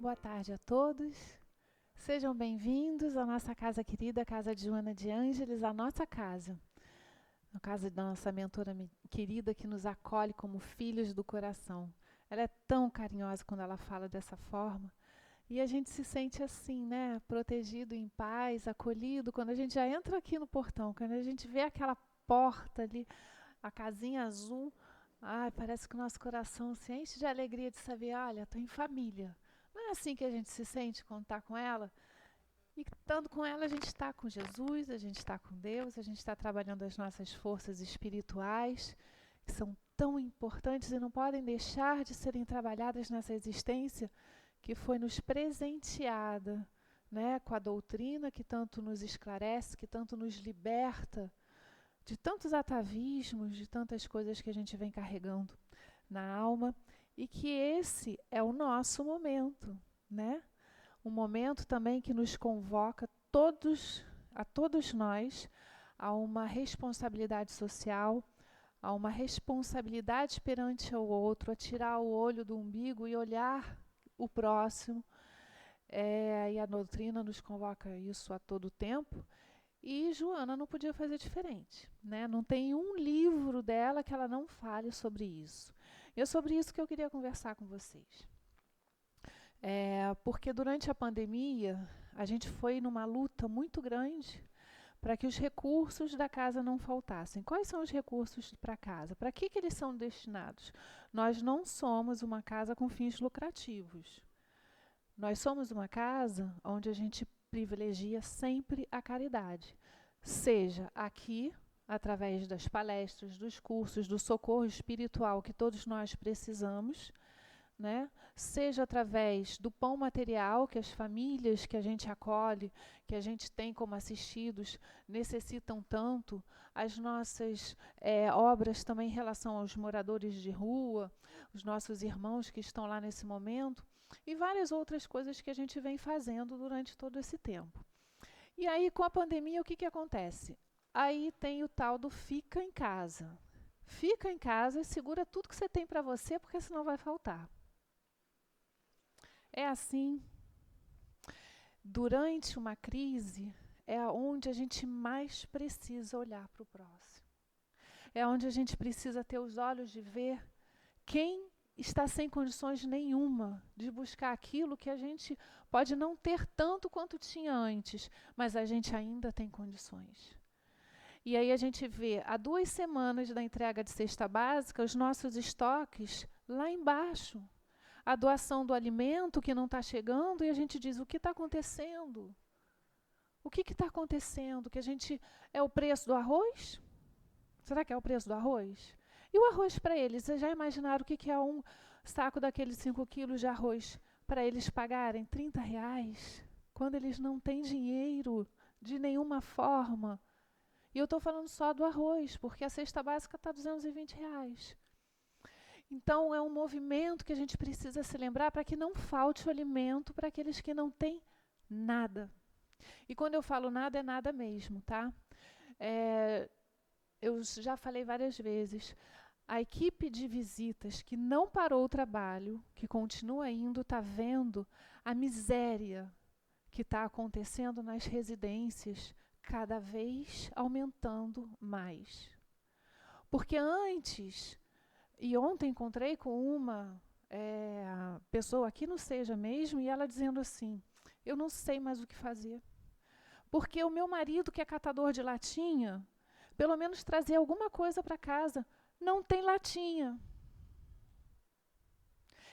Boa tarde a todos. Sejam bem-vindos à nossa casa querida, a Casa de Joana de Ângeles, a nossa casa. A casa da nossa mentora querida que nos acolhe como filhos do coração. Ela é tão carinhosa quando ela fala dessa forma. E a gente se sente assim, né? Protegido, em paz, acolhido. Quando a gente já entra aqui no portão, quando a gente vê aquela porta ali, a casinha azul, ai, parece que o nosso coração se enche de alegria de saber, olha, estou em família. Não é assim que a gente se sente quando está com ela? E estando com ela, a gente está com Jesus, a gente está com Deus, a gente está trabalhando as nossas forças espirituais, que são tão importantes e não podem deixar de serem trabalhadas nessa existência que foi nos presenteada, né, com a doutrina que tanto nos esclarece, que tanto nos liberta de tantos atavismos, de tantas coisas que a gente vem carregando na alma, e que esse é o nosso momento, né? Um momento também que nos convoca a todos nós, a uma responsabilidade social, a uma responsabilidade perante o outro, a tirar o olho do umbigo e olhar o próximo. E a doutrina nos convoca isso a todo tempo. E Joana não podia fazer diferente, né? Não tem um livro dela que ela não fale sobre isso. E é sobre isso que eu queria conversar com vocês. Porque durante a pandemia, a gente foi numa luta muito grande para que os recursos da casa não faltassem. Quais são os recursos para a casa? Para que eles são destinados? Nós não somos uma casa com fins lucrativos. Nós somos uma casa onde a gente privilegia sempre a caridade. Seja aqui, através das palestras, dos cursos, do socorro espiritual que todos nós precisamos, né? Seja através do pão material que as famílias que a gente acolhe, que a gente tem como assistidos, necessitam tanto, as nossas obras também em relação aos moradores de rua, os nossos irmãos que estão lá nesse momento, e várias outras coisas que a gente vem fazendo durante todo esse tempo. E aí, com a pandemia, o que acontece? Aí tem o tal do fica em casa. Fica em casa e segura tudo que você tem para você, porque senão vai faltar. É assim, durante uma crise, é onde a gente mais precisa olhar para o próximo. É onde a gente precisa ter os olhos de ver quem está sem condições nenhuma de buscar aquilo que a gente pode não ter tanto quanto tinha antes, mas a gente ainda tem condições. E aí a gente vê, há 2 semanas da entrega de cesta básica, os nossos estoques lá embaixo. A doação do alimento que não está chegando e a gente diz, o que está acontecendo? O que está acontecendo? Que a gente, é o preço do arroz? Será que é o preço do arroz? E o arroz para eles? Vocês já imaginaram o que é um saco daqueles 5 quilos de arroz para eles pagarem R$ 30? Quando eles não têm dinheiro de nenhuma forma. E eu estou falando só do arroz, porque a cesta básica está R$ 220. Então, é um movimento que a gente precisa se lembrar para que não falte o alimento para aqueles que não têm nada. E quando eu falo nada, é nada mesmo, tá? Eu já falei várias vezes, a equipe de visitas que não parou o trabalho, que continua indo, está vendo a miséria que está acontecendo nas residências, cada vez aumentando mais. Porque antes... E ontem encontrei com uma pessoa aqui no Seja mesmo, e ela dizendo assim, eu não sei mais o que fazer. Porque o meu marido, que é catador de latinha, pelo menos trazia alguma coisa para casa, não tem latinha.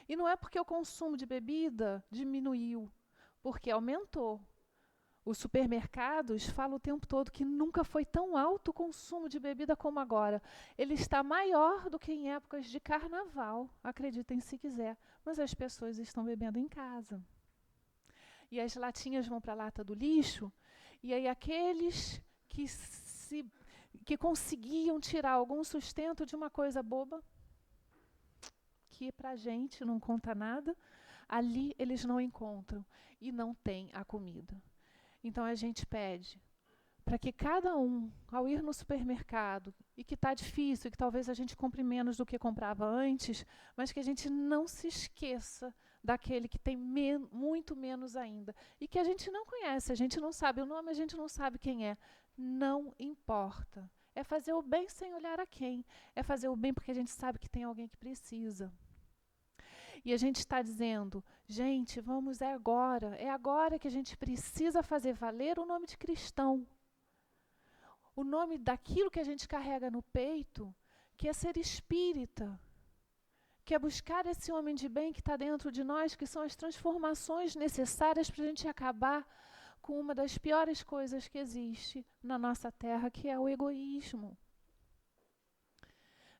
E não é porque o consumo de bebida diminuiu, porque aumentou. Os supermercados falam o tempo todo que nunca foi tão alto o consumo de bebida como agora. Ele está maior do que em épocas de carnaval, acreditem se quiser, mas as pessoas estão bebendo em casa. E as latinhas vão para a lata do lixo, e aí aqueles que conseguiam tirar algum sustento de uma coisa boba, que para a gente não conta nada, ali eles não encontram e não têm a comida. Então a gente pede para que cada um, ao ir no supermercado, e que está difícil, que talvez a gente compre menos do que comprava antes, mas que a gente não se esqueça daquele que tem muito menos ainda. E que a gente não conhece, a gente não sabe o nome, a gente não sabe quem é. Não importa. É fazer o bem sem olhar a quem. É fazer o bem porque a gente sabe que tem alguém que precisa. E a gente está dizendo, gente, vamos, é agora que a gente precisa fazer valer o nome de cristão. O nome daquilo que a gente carrega no peito, que é ser espírita, que é buscar esse homem de bem que está dentro de nós, que são as transformações necessárias para a gente acabar com uma das piores coisas que existe na nossa terra, que é o egoísmo.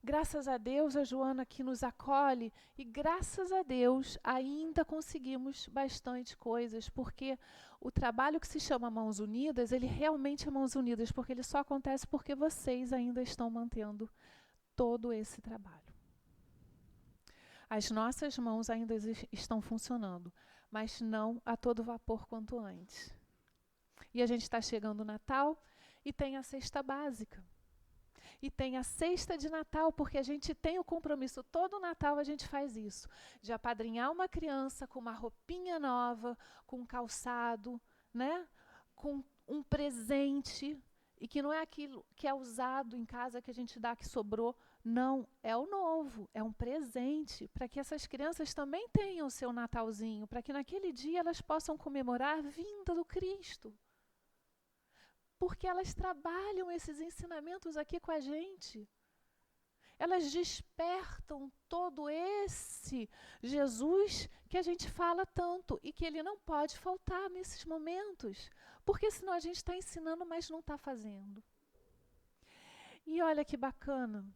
Graças a Deus, a Joana aqui nos acolhe e graças a Deus ainda conseguimos bastante coisas, porque o trabalho que se chama Mãos Unidas, ele realmente é Mãos Unidas, porque ele só acontece porque vocês ainda estão mantendo todo esse trabalho. As nossas mãos ainda estão funcionando, mas não a todo vapor quanto antes. E a gente está chegando no Natal e tem a cesta básica. E tem a cesta de Natal, porque a gente tem o compromisso, todo Natal a gente faz isso, de apadrinhar uma criança com uma roupinha nova, com um calçado, né? Com um presente, e que não é aquilo que é usado em casa que a gente dá que sobrou, não, é o novo, é um presente, para que essas crianças também tenham o seu Natalzinho, para que naquele dia elas possam comemorar a vinda do Cristo. Porque elas trabalham esses ensinamentos aqui com a gente. Elas despertam todo esse Jesus que a gente fala tanto e que ele não pode faltar nesses momentos. Porque senão a gente está ensinando, mas não está fazendo. E olha que bacana.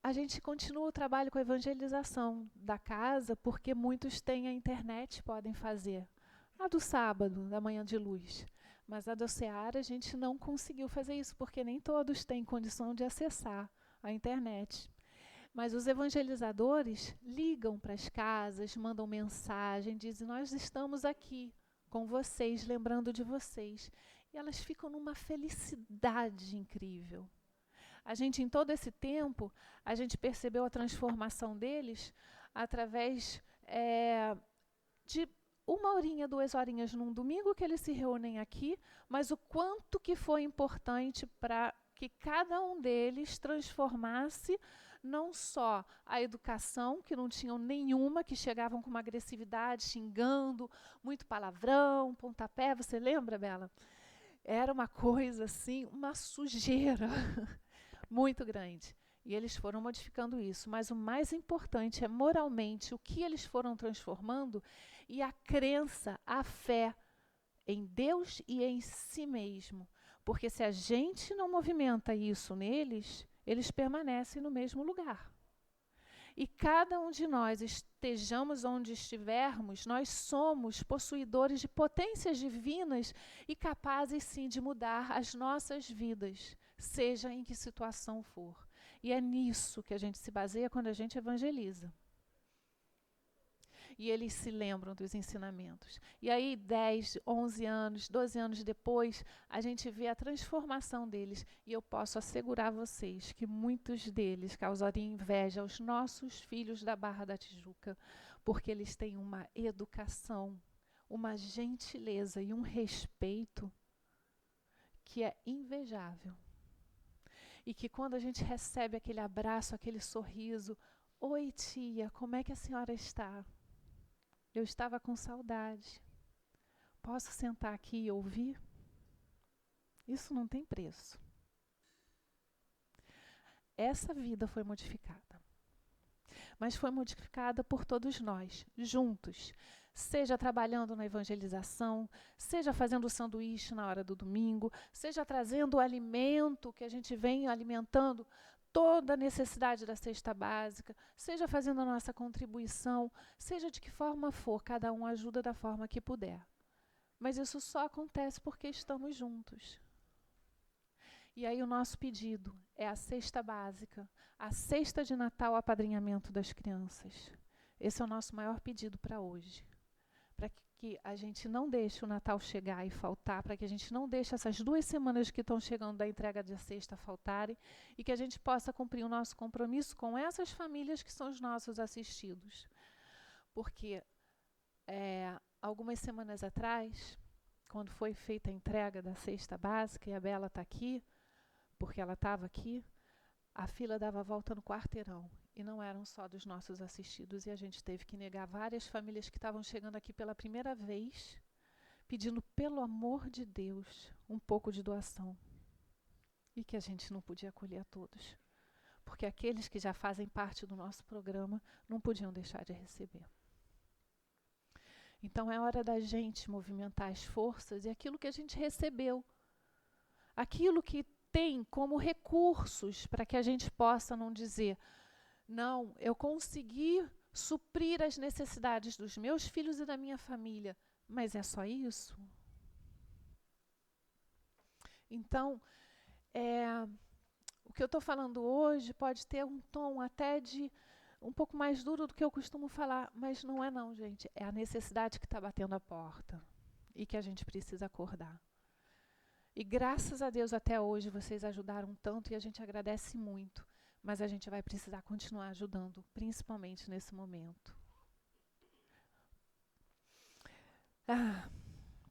A gente continua o trabalho com a evangelização da casa, porque muitos têm a internet, podem fazer. A do sábado, da manhã de luz. Mas a do Seara a gente não conseguiu fazer isso, porque nem todos têm condição de acessar a internet. Mas os evangelizadores ligam para as casas, mandam mensagem, dizem, nós estamos aqui com vocês, lembrando de vocês. E elas ficam numa felicidade incrível. A gente, em todo esse tempo, a gente percebeu a transformação deles através de 1 horinha, 2 horinhas num domingo que eles se reúnem aqui, mas o quanto que foi importante para que cada um deles transformasse não só a educação, que não tinham nenhuma, que chegavam com uma agressividade, xingando, muito palavrão, pontapé, você lembra, Bela? Era uma coisa assim, uma sujeira muito grande. E eles foram modificando isso, mas o mais importante é moralmente o que eles foram transformando e a crença, a fé em Deus e em si mesmo. Porque se a gente não movimenta isso neles, eles permanecem no mesmo lugar. E cada um de nós, estejamos onde estivermos, nós somos possuidores de potências divinas e capazes sim de mudar as nossas vidas, seja em que situação for. E é nisso que a gente se baseia quando a gente evangeliza. E eles se lembram dos ensinamentos. E aí, 10, 11 anos, 12 anos depois, a gente vê a transformação deles. E eu posso assegurar a vocês que muitos deles causariam inveja aos nossos filhos da Barra da Tijuca, porque eles têm uma educação, uma gentileza e um respeito que é invejável. E que quando a gente recebe aquele abraço, aquele sorriso, oi tia, como é que a senhora está? Eu estava com saudade. Posso sentar aqui e ouvir? Isso não tem preço. Essa vida foi modificada. Mas foi modificada por todos nós, juntos. Seja trabalhando na evangelização, seja fazendo o sanduíche na hora do domingo, seja trazendo o alimento que a gente vem alimentando toda a necessidade da cesta básica, seja fazendo a nossa contribuição, seja de que forma for, cada um ajuda da forma que puder. Mas isso só acontece porque estamos juntos. E aí o nosso pedido é a cesta básica, a cesta de Natal, apadrinhamento das crianças. Esse é o nosso maior pedido para hoje. Para que a gente não deixe o Natal chegar e faltar, para que a gente não deixe essas 2 semanas que estão chegando da entrega de sexta faltarem, e que a gente possa cumprir o nosso compromisso com essas famílias que são os nossos assistidos. Porque algumas semanas atrás, quando foi feita a entrega da cesta básica, e a Bela está aqui, porque ela estava aqui, a fila dava a volta no quarteirão. E não eram só dos nossos assistidos, e a gente teve que negar várias famílias que estavam chegando aqui pela primeira vez, pedindo, pelo amor de Deus, um pouco de doação. E que a gente não podia acolher a todos, porque aqueles que já fazem parte do nosso programa não podiam deixar de receber. Então é hora da gente movimentar as forças e aquilo que a gente recebeu, aquilo que tem como recursos para que a gente possa não dizer: não, eu consegui suprir as necessidades dos meus filhos e da minha família, mas é só isso? Então, o que eu estou falando hoje pode ter um tom até de um pouco mais duro do que eu costumo falar, mas não é não, gente. É a necessidade que está batendo a porta e que a gente precisa acordar. E graças a Deus até hoje vocês ajudaram tanto e a gente agradece muito. Mas a gente vai precisar continuar ajudando, principalmente nesse momento.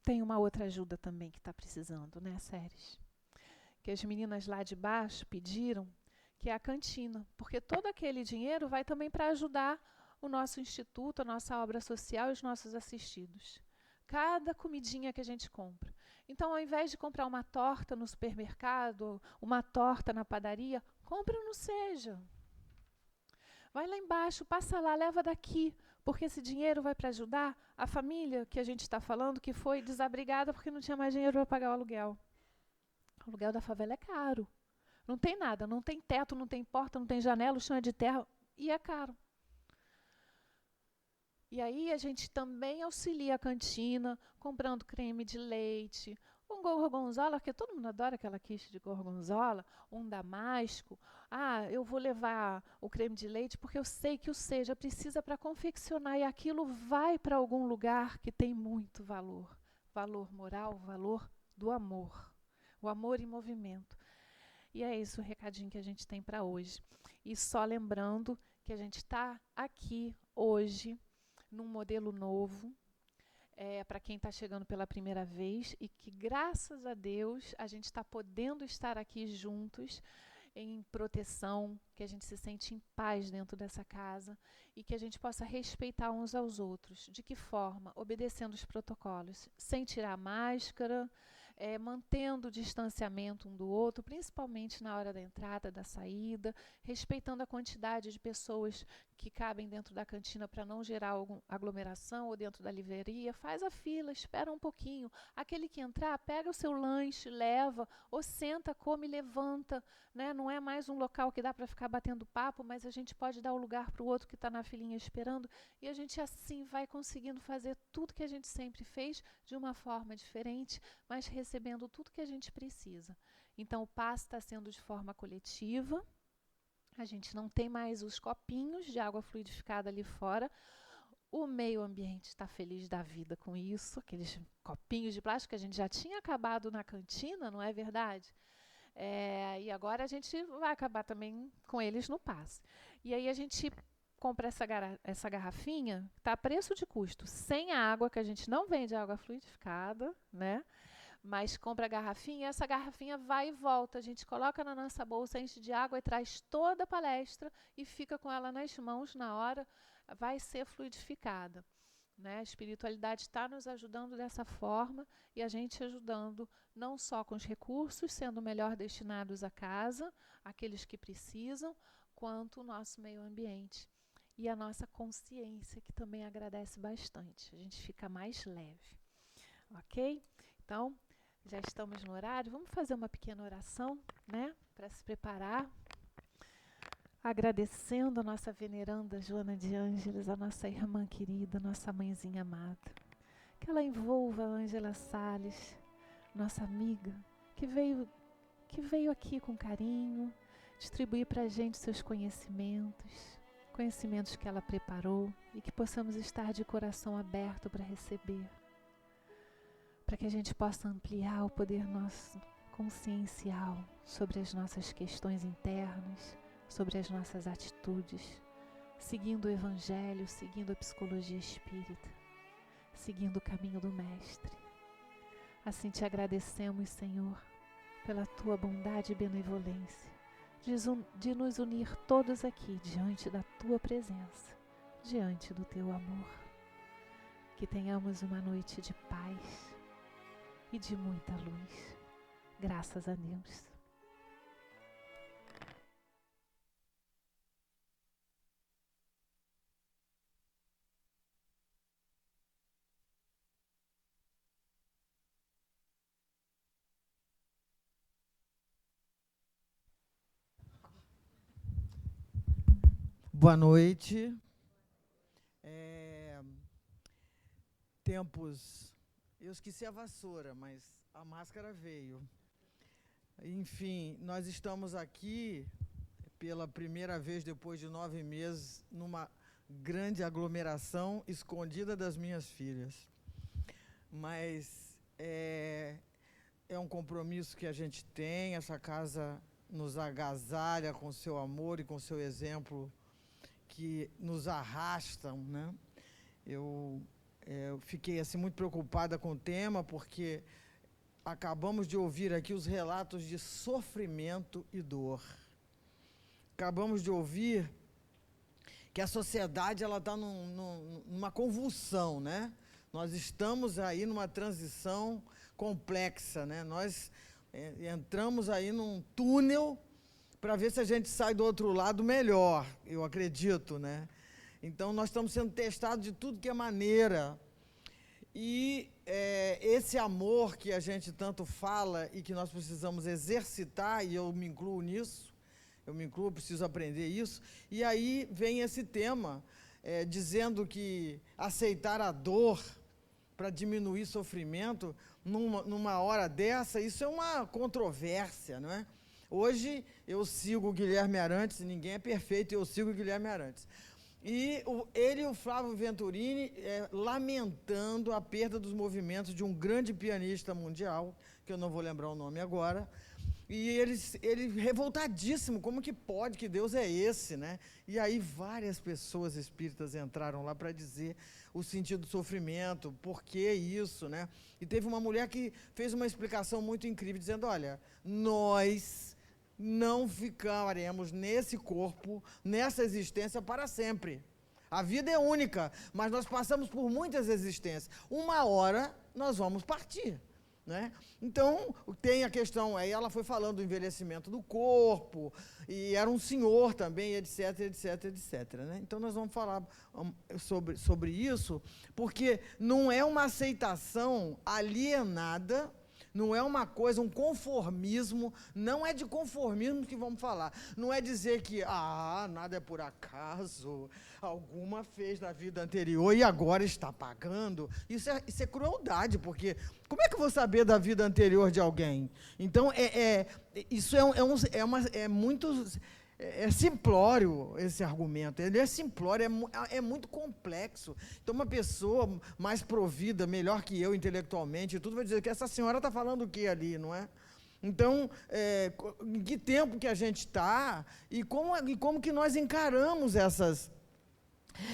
Tem uma outra ajuda também que está precisando, né, Séries? Que as meninas lá de baixo pediram, que é a cantina. Porque todo aquele dinheiro vai também para ajudar o nosso instituto, a nossa obra social e os nossos assistidos. Cada comidinha que a gente compra. Então, ao invés de comprar uma torta no supermercado, uma torta na padaria, compra no Seja. Vai lá embaixo, passa lá, leva daqui, porque esse dinheiro vai para ajudar a família que a gente está falando, que foi desabrigada porque não tinha mais dinheiro para pagar o aluguel. O aluguel da favela é caro. Não tem nada, não tem teto, não tem porta, não tem janela, o chão é de terra e é caro. E aí a gente também auxilia a cantina, comprando creme de leite, um gorgonzola, porque todo mundo adora aquela quiche de gorgonzola, um damasco. Eu vou levar o creme de leite porque eu sei que o Seja precisa para confeccionar e aquilo vai para algum lugar que tem muito valor. Valor moral, valor do amor. O amor em movimento. E é isso o recadinho que a gente tem para hoje. E só lembrando que a gente está aqui hoje num modelo novo, para quem está chegando pela primeira vez, e que, graças a Deus, a gente está podendo estar aqui juntos, em proteção, que a gente se sente em paz dentro dessa casa e que a gente possa respeitar uns aos outros. De que forma? Obedecendo os protocolos, sem tirar a máscara, mantendo o distanciamento um do outro, principalmente na hora da entrada, da saída, respeitando a quantidade de pessoas que cabem dentro da cantina para não gerar alguma aglomeração, ou dentro da livraria. Faz a fila, espera um pouquinho. Aquele que entrar, pega o seu lanche, leva, ou senta, come e levanta. Né? Não é mais um local que dá para ficar batendo papo, mas a gente pode dar o lugar para o outro que está na filinha esperando, e a gente assim vai conseguindo fazer tudo que a gente sempre fez de uma forma diferente, mas recebendo tudo que a gente precisa. Então o passe está sendo de forma coletiva, a gente não tem mais os copinhos de água fluidificada ali fora. O meio ambiente está feliz da vida com isso, aqueles copinhos de plástico que a gente já tinha acabado na cantina, não é verdade? E agora a gente vai acabar também com eles no passe. E aí a gente compra essa garrafinha, está a preço de custo, sem a água, que a gente não vende água fluidificada, né? Mas compra a garrafinha, e essa garrafinha vai e volta. A gente coloca na nossa bolsa, enche de água e traz toda a palestra e fica com ela nas mãos na hora, vai ser fluidificada. Né? A espiritualidade está nos ajudando dessa forma e a gente ajudando não só com os recursos, sendo melhor destinados à casa, aqueles que precisam, quanto o nosso meio ambiente. E a nossa consciência, que também agradece bastante. A gente fica mais leve. Ok? Então, já estamos no horário. Vamos fazer uma pequena oração, né? Para se preparar. Agradecendo a nossa veneranda Joana de Ângeles, a nossa irmã querida, nossa mãezinha amada. Que ela envolva a Ângela Salles, nossa amiga, que veio aqui com carinho, distribuir para a gente seus conhecimentos que ela preparou, e que possamos estar de coração aberto para receber. para que a gente possa ampliar o poder nosso consciencial sobre as nossas questões internas, sobre as nossas atitudes, seguindo o Evangelho, seguindo a psicologia espírita, seguindo o caminho do Mestre. Assim te agradecemos, Senhor, pela tua bondade e benevolência, de nos unir todos aqui diante da tua presença, diante do teu amor. Que tenhamos uma noite de paz e de muita luz. Graças a Deus. Boa noite. Tempos... Eu esqueci a vassoura, mas a máscara veio. Enfim, nós estamos aqui pela primeira vez depois de 9 meses numa grande aglomeração escondida das minhas filhas. Mas é um compromisso que a gente tem, essa casa nos agasalha com seu amor e com seu exemplo que nos arrastam, né? Eu fiquei assim, muito preocupada com o tema, porque acabamos de ouvir aqui os relatos de sofrimento e dor. Acabamos de ouvir que a sociedade está numa convulsão, né? Nós estamos aí numa transição complexa, né? Nós entramos aí num túnel para ver se a gente sai do outro lado melhor, eu acredito, né? Então, nós estamos sendo testados de tudo que é maneira. E esse amor que a gente tanto fala e que nós precisamos exercitar, e eu me incluo nisso, eu preciso aprender isso, e aí vem esse tema, dizendo que aceitar a dor para diminuir sofrimento, numa hora dessa, isso é uma controvérsia, não é? Hoje, eu sigo o Guilherme Arantes, ninguém é perfeito, eu sigo o Guilherme Arantes. E ele e o Flávio Venturini lamentando a perda dos movimentos de um grande pianista mundial, que eu não vou lembrar o nome agora, e ele revoltadíssimo, como que pode, que Deus é esse, né? E aí várias pessoas espíritas entraram lá para dizer o sentido do sofrimento, por que isso, né? E teve uma mulher que fez uma explicação muito incrível, dizendo, olha, nós não ficaremos nesse corpo, nessa existência para sempre. A vida é única, mas nós passamos por muitas existências. Uma hora nós vamos partir, né? Então, tem a questão, aí ela foi falando do envelhecimento do corpo, e era um senhor também, etc, etc, etc, né? Então, nós vamos falar sobre isso, porque não é uma aceitação alienada, não é uma coisa, um conformismo, não é de conformismo que vamos falar. Não é dizer que, nada é por acaso, alguma fez na vida anterior e agora está pagando. Isso é crueldade, porque como é que eu vou saber da vida anterior de alguém? Então, isso é muito... É simplório esse argumento, ele é simplório, é muito complexo. Então, uma pessoa mais provida, melhor que eu intelectualmente, tudo vai dizer que essa senhora está falando o que ali, não é? Então, em que tempo que a gente está e como que nós encaramos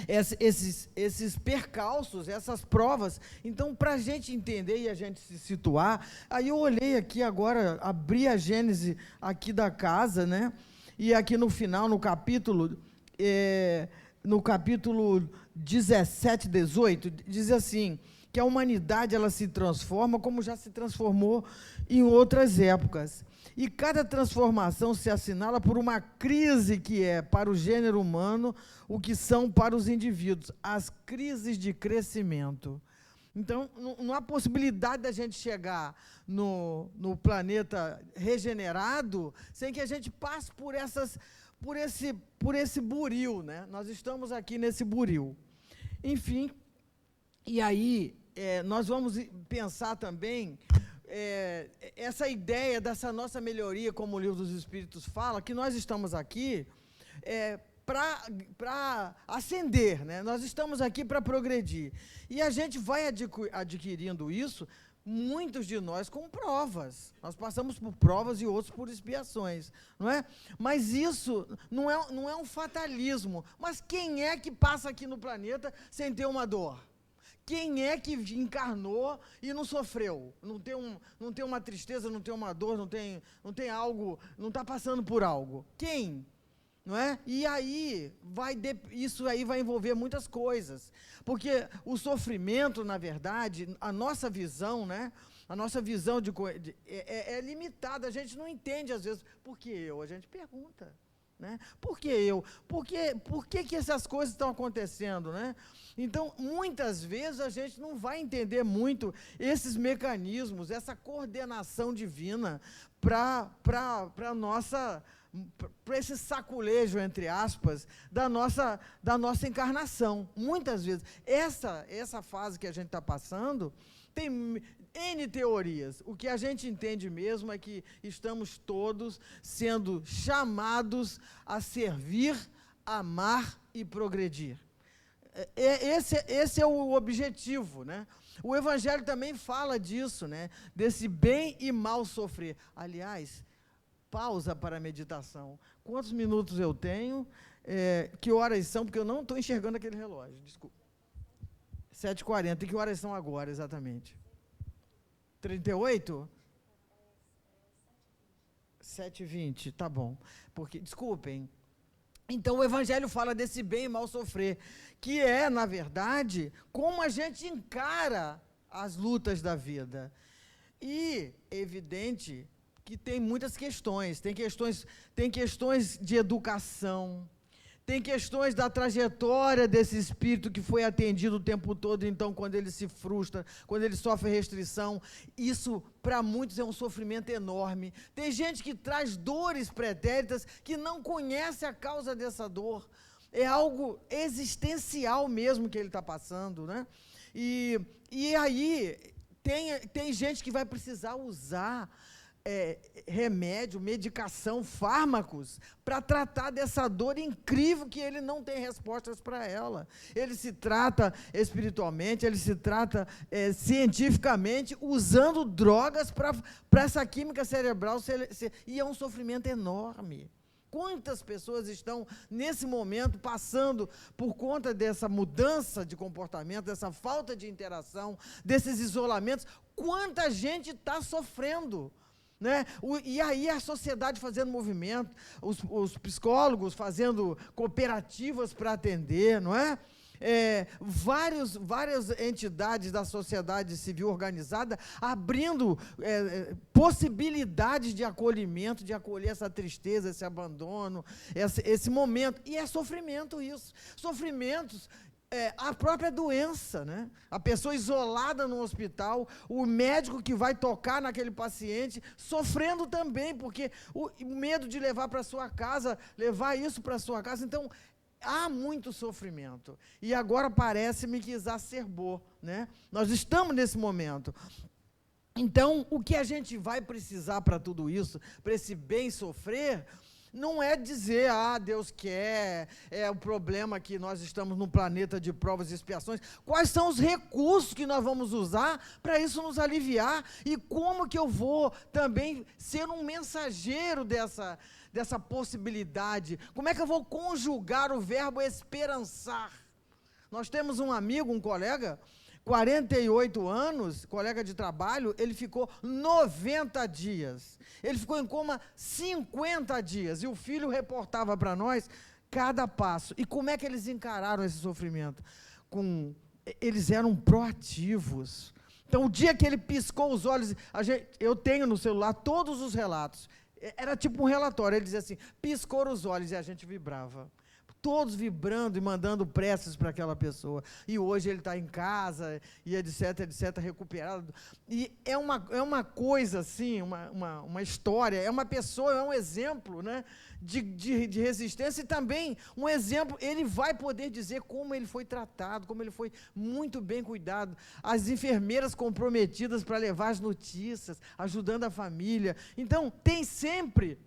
esses percalços, essas provas. Então, para a gente entender e a gente se situar, aí eu olhei aqui agora, abri a Gênese aqui da casa, né? E aqui no final, no capítulo 17, 18, diz assim, que a humanidade ela se transforma como já se transformou em outras épocas. E cada transformação se assinala por uma crise que é, para o gênero humano, o que são para os indivíduos, as crises de crescimento. Então, não há possibilidade da gente chegar no planeta regenerado sem que a gente passe por esse buril, né? Nós estamos aqui nesse buril. Enfim, e aí nós vamos pensar também essa ideia dessa nossa melhoria, como o Livro dos Espíritos fala, que nós estamos aqui para ascender, né? Nós estamos aqui para progredir. E a gente vai adquirindo isso muitos de nós com provas. Nós passamos por provas e outros por expiações, não é? Mas isso não é um fatalismo. Mas quem é que passa aqui no planeta sem ter uma dor? Quem é que encarnou e não sofreu? Não tem uma tristeza, não tem uma dor, não tem algo, não está passando por algo. Quem? Não é? E aí, isso aí vai envolver muitas coisas. Porque o sofrimento, na verdade, a nossa visão, né? A nossa visão é limitada. A gente não entende, às vezes, por que eu? A gente pergunta. Né? Por que eu? Por que essas coisas estão acontecendo? Né? Então, muitas vezes, a gente não vai entender muito esses mecanismos, essa coordenação divina para esse saculejo, entre aspas, da nossa encarnação. Muitas vezes, essa fase que a gente está passando, tem N teorias. O que a gente entende mesmo é que estamos todos sendo chamados a servir, amar e progredir. Esse é o objetivo, né? O Evangelho também fala disso, né? Desse bem e mal sofrer. Aliás, pausa para a meditação. Quantos minutos eu tenho? Que horas são? Porque eu não estou enxergando aquele relógio. Desculpa. 7h40. E que horas são agora, exatamente? 38? 7h20, tá bom. Porque, desculpem. Então, o Evangelho fala desse bem e mal sofrer, que é, na verdade, como a gente encara as lutas da vida. E, evidente, que tem muitas questões. Tem questões de educação, tem questões da trajetória desse espírito que foi atendido o tempo todo, então, quando ele se frustra, quando ele sofre restrição, isso, para muitos, é um sofrimento enorme. Tem gente que traz dores pretéritas que não conhece a causa dessa dor. É algo existencial mesmo que ele está passando, né? E aí, tem gente que vai precisar usar remédio, medicação, fármacos, para tratar dessa dor incrível que ele não tem respostas para ela. Ele se trata espiritualmente, ele se trata cientificamente, usando drogas para essa química cerebral, e é um sofrimento enorme. Quantas pessoas estão, nesse momento, passando por conta dessa mudança de comportamento, dessa falta de interação, desses isolamentos? Quanta gente está sofrendo? Né? E aí a sociedade fazendo movimento, os psicólogos fazendo cooperativas para atender, não é? Várias entidades da sociedade civil organizada abrindo possibilidades de acolhimento, de acolher essa tristeza, esse abandono, esse momento. E é sofrimento isso. Sofrimentos. A própria doença, né? A pessoa isolada no hospital, o médico que vai tocar naquele paciente, sofrendo também, porque o medo de levar para sua casa, levar isso para sua casa. Então, há muito sofrimento. E agora parece-me que exacerbou, né? Nós estamos nesse momento. Então, o que a gente vai precisar para tudo isso, para esse bem sofrer, não é dizer, Deus quer, é o problema que nós estamos num planeta de provas e expiações. Quais são os recursos que nós vamos usar para isso nos aliviar? E como que eu vou também ser um mensageiro dessa possibilidade? Como é que eu vou conjugar o verbo esperançar? Nós temos um amigo, um colega, 48 anos, colega de trabalho, ele ficou 90 dias. Ele ficou em coma 50 dias. E o filho reportava para nós cada passo. E como é que eles encararam esse sofrimento? Eles eram proativos. Então, o dia que ele piscou os olhos, eu tenho no celular todos os relatos. Era tipo um relatório. Ele dizia assim, piscou os olhos, e a gente vibrava. Todos vibrando e mandando preces para aquela pessoa. E hoje ele está em casa, e etc, recuperado. E é uma coisa assim, uma história, é uma pessoa, é um exemplo, né, de resistência, e também um exemplo, ele vai poder dizer como ele foi tratado, como ele foi muito bem cuidado. As enfermeiras comprometidas para levar as notícias, ajudando a família. Então, tem sempre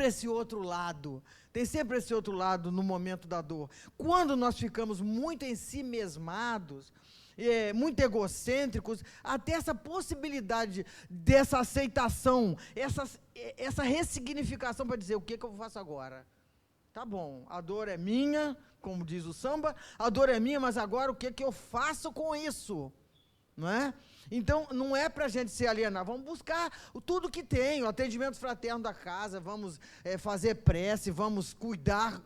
esse outro lado. Tem sempre esse outro lado no momento da dor. Quando nós ficamos muito ensimesmados, muito egocêntricos, até essa possibilidade dessa aceitação, essa ressignificação para dizer o que eu faço agora. Tá bom, a dor é minha, como diz o samba, a dor é minha, mas agora o que eu faço com isso? Não é? Então, não é para a gente se alienar, vamos buscar tudo que tem, o atendimento fraterno da casa, vamos fazer prece, vamos cuidar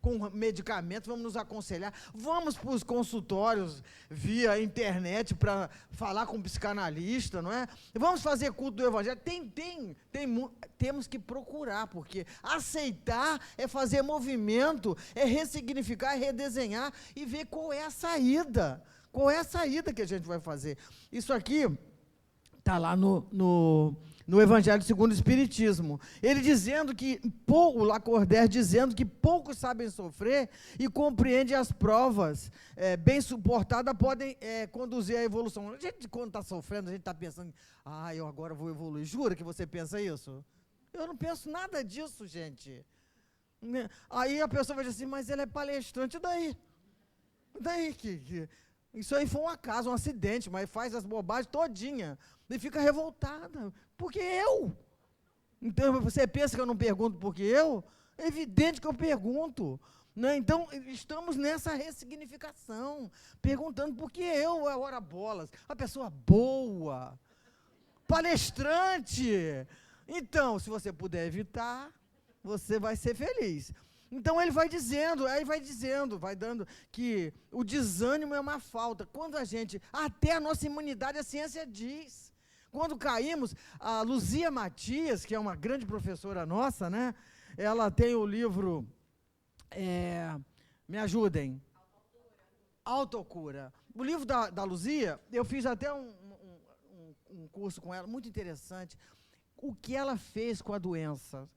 com medicamentos, vamos nos aconselhar, vamos para os consultórios via internet para falar com um psicanalista, não é? Vamos fazer culto do evangelho, temos que procurar, porque aceitar é fazer movimento, é ressignificar, é redesenhar e ver qual é a saída. Qual é a saída que a gente vai fazer? Isso aqui está lá no Evangelho segundo o Espiritismo. Ele dizendo que, o Lacordaire dizendo que poucos sabem sofrer e compreendem as provas bem suportadas podem conduzir à evolução. A gente, quando está sofrendo, a gente está pensando, eu agora vou evoluir. Jura que você pensa isso? Eu não penso nada disso, gente. Aí a pessoa vai dizer assim, mas ele é palestrante, e daí? Daí que isso aí foi um acaso, um acidente, mas faz as bobagens todinha e fica revoltada. Porque eu? Então, você pensa que eu não pergunto porque eu? É evidente que eu pergunto. Né? Então, estamos nessa ressignificação, perguntando por que eu, ora bolas, uma pessoa boa, palestrante. Então, se você puder evitar, você vai ser feliz. Então ele vai dizendo, vai dando que o desânimo é uma falta. Quando a gente, até a nossa imunidade, a ciência diz. Quando caímos, a Luzia Matias, que é uma grande professora nossa, né? Ela tem o livro, me ajudem, Autocura. O livro da Luzia, eu fiz até um curso com ela, muito interessante. O que ela fez com a doença?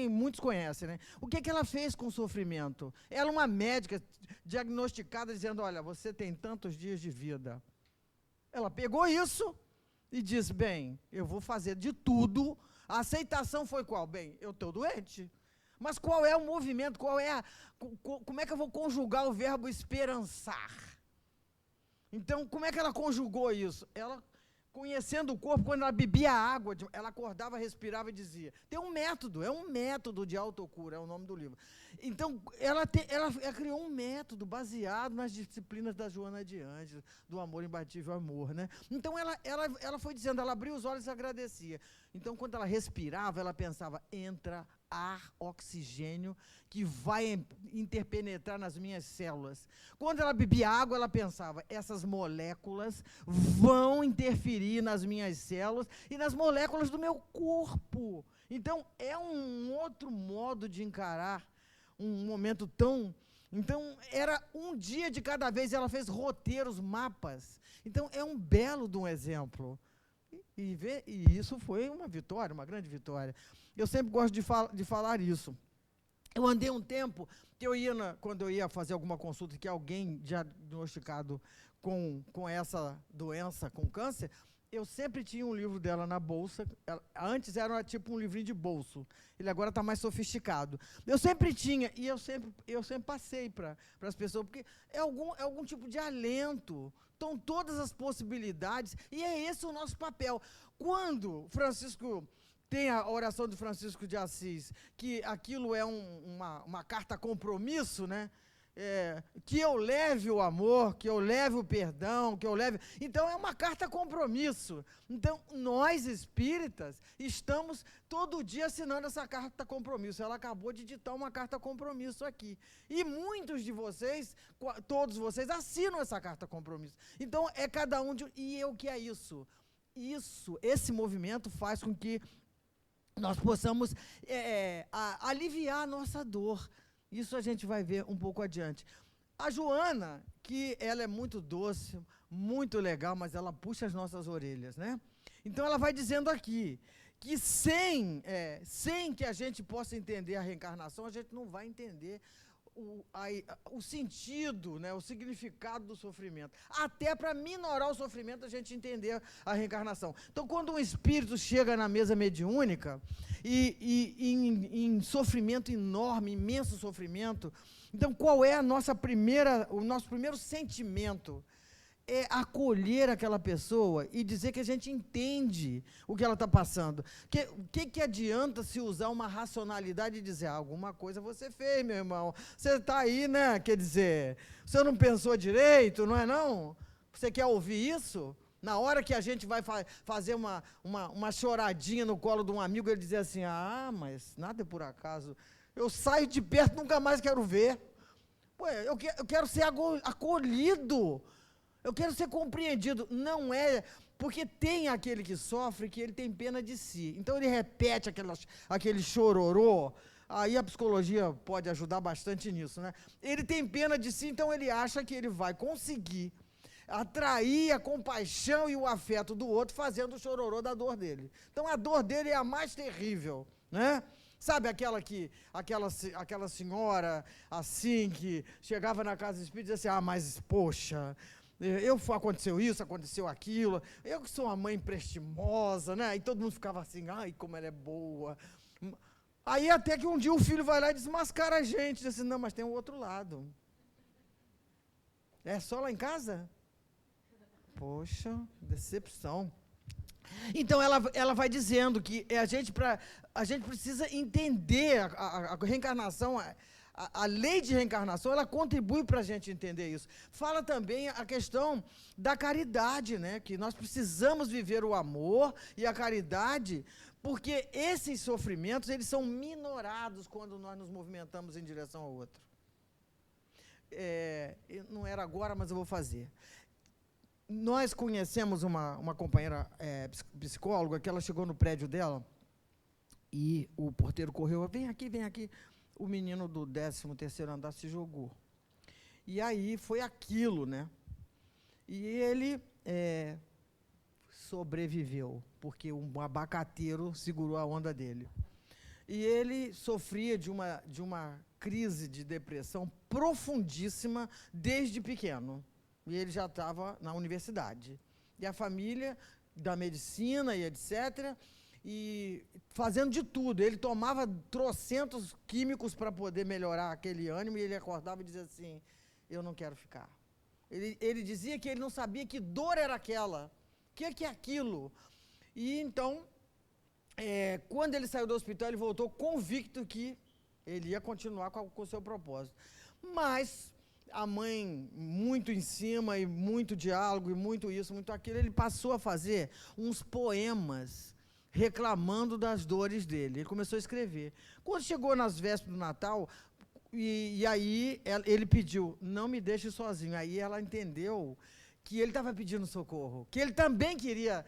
Muitos conhecem, né? O que ela fez com o sofrimento? Ela é uma médica diagnosticada, dizendo, olha, você tem tantos dias de vida. Ela pegou isso e disse, bem, eu vou fazer de tudo. A aceitação foi qual? Bem, eu estou doente. Mas qual é o movimento? Como é que eu vou conjugar o verbo esperançar? Então, como é que ela conjugou isso? Ela, conhecendo o corpo, quando ela bebia água, ela acordava, respirava e dizia. Tem um método, é um método de autocura, é o nome do livro. Então, ela criou um método baseado nas disciplinas da Joana de Ângeles, do amor imbatível amor, né? Então, ela foi dizendo, ela abriu os olhos e agradecia. Então, quando ela respirava, ela pensava, entra ar, oxigênio, que vai interpenetrar nas minhas células. Quando ela bebia água, ela pensava, essas moléculas vão interferir nas minhas células e nas moléculas do meu corpo. Então, é um outro modo de encarar um momento tão... Então, era um dia de cada vez, ela fez roteiros, mapas. Então, é um belo de um exemplo. E isso foi uma vitória, uma grande vitória. Eu sempre gosto de falar isso. Eu andei um tempo, que quando eu ia fazer alguma consulta, que alguém diagnosticado com essa doença, com câncer, eu sempre tinha um livro dela na bolsa. Antes era tipo um livrinho de bolso. Ele agora está mais sofisticado. Eu sempre tinha, e eu sempre passei para as pessoas, porque é algum tipo de alento. Estão todas as possibilidades, e é esse o nosso papel. Quando Francisco tem a oração de Francisco de Assis, que aquilo é uma carta compromisso, né? Que eu leve o amor, que eu leve o perdão, que eu leve... Então, é uma carta compromisso. Então, nós espíritas estamos todo dia assinando essa carta compromisso. Ela acabou de ditar uma carta compromisso aqui. E muitos de vocês, todos vocês, assinam essa carta compromisso. Então, é cada um de... E o que é isso? Esse movimento faz com que nós possamos aliviar a nossa dor. Isso a gente vai ver um pouco adiante. A Joana, que ela é muito doce, muito legal, mas ela puxa as nossas orelhas, né? Então, ela vai dizendo aqui que sem que a gente possa entender a reencarnação, a gente não vai entender o sentido, né, o significado do sofrimento. Até para minorar o sofrimento, a gente entender a reencarnação. Então, quando um espírito chega na mesa mediúnica, em sofrimento enorme, imenso sofrimento, então qual é o nosso primeiro sentimento? É acolher aquela pessoa e dizer que a gente entende o que ela está passando. O que adianta se usar uma racionalidade e dizer, alguma coisa você fez, meu irmão, você está aí, né? Quer dizer, você não pensou direito, não é não? Você quer ouvir isso? Na hora que a gente vai fazer uma choradinha no colo de um amigo, ele dizer assim, mas nada é por acaso, eu saio de perto, nunca mais quero ver. Pô, eu quero ser acolhido, eu quero ser compreendido. Não é, porque tem aquele que sofre que ele tem pena de si. Então ele repete aquele chororô. Aí a psicologia pode ajudar bastante nisso, né? Ele tem pena de si, então ele acha que ele vai conseguir atrair a compaixão e o afeto do outro fazendo o chororô da dor dele. Então a dor dele é a mais terrível, né? Sabe aquela senhora assim que chegava na casa do espírito e dizia assim, mas poxa, aconteceu isso, aconteceu aquilo, eu que sou uma mãe prestimosa, né? E todo mundo ficava assim, ai, como ela é boa. Aí até que um dia o filho vai lá e desmascara a gente, diz assim, não, mas tem o outro lado. É só lá em casa? Poxa, decepção. Então ela vai dizendo que a gente precisa entender a reencarnação, a lei de reencarnação, ela contribui para a gente entender isso. Fala também a questão da caridade, né? Que nós precisamos viver o amor e a caridade, porque esses sofrimentos, eles são minorados quando nós nos movimentamos em direção ao outro. Não era agora, mas eu vou fazer. Nós conhecemos uma companheira psicóloga, que ela chegou no prédio dela e o porteiro correu, vem aqui. O menino do 13º andar se jogou. E aí foi aquilo, né? E ele sobreviveu, porque um abacateiro segurou a onda dele. E ele sofria de uma crise de depressão profundíssima desde pequeno. E ele já estava na universidade. E a família da medicina e etc., e fazendo de tudo. Ele tomava trocentos químicos para poder melhorar aquele ânimo, e ele acordava e dizia assim, eu não quero ficar. Ele dizia que ele não sabia que dor era aquela, que é aquilo. E então, quando ele saiu do hospital, ele voltou convicto que ele ia continuar com o seu propósito. Mas a mãe, muito em cima, e muito diálogo, e muito isso, muito aquilo, ele passou a fazer uns poemas reclamando das dores dele. Ele começou a escrever. Quando chegou nas vésperas do Natal, e aí ele pediu, não me deixe sozinho. Aí ela entendeu que ele estava pedindo socorro, que ele também queria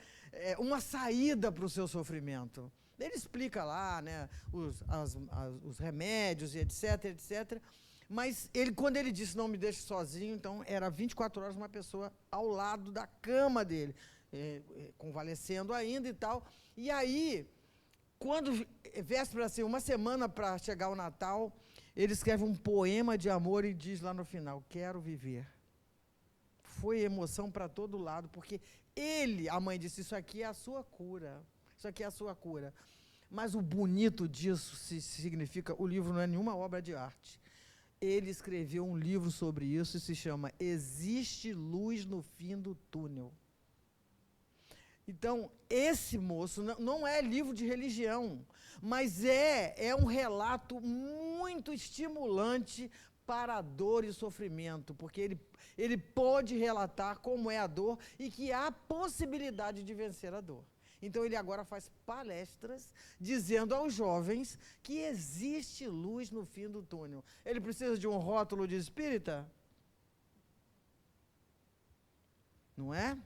uma saída para o seu sofrimento. Ele explica lá, né, os remédios, e etc. Mas quando ele disse, não me deixe sozinho, então era 24 horas uma pessoa ao lado da cama dele, convalescendo ainda e tal. E aí, quando véspera, assim, uma semana para chegar o Natal, ele escreve um poema de amor e diz lá no final, quero viver. Foi emoção para todo lado, porque a mãe disse, isso aqui é a sua cura, isso aqui é a sua cura. Mas o bonito disso significa, o livro não é nenhuma obra de arte. Ele escreveu um livro sobre isso e se chama Existe Luz no Fim do Túnel. Então, esse moço não é livro de religião, mas é um relato muito estimulante para a dor e sofrimento, porque ele pode relatar como é a dor e que há possibilidade de vencer a dor. Então, ele agora faz palestras dizendo aos jovens que existe luz no fim do túnel. Ele precisa de um rótulo de espírita? Não é?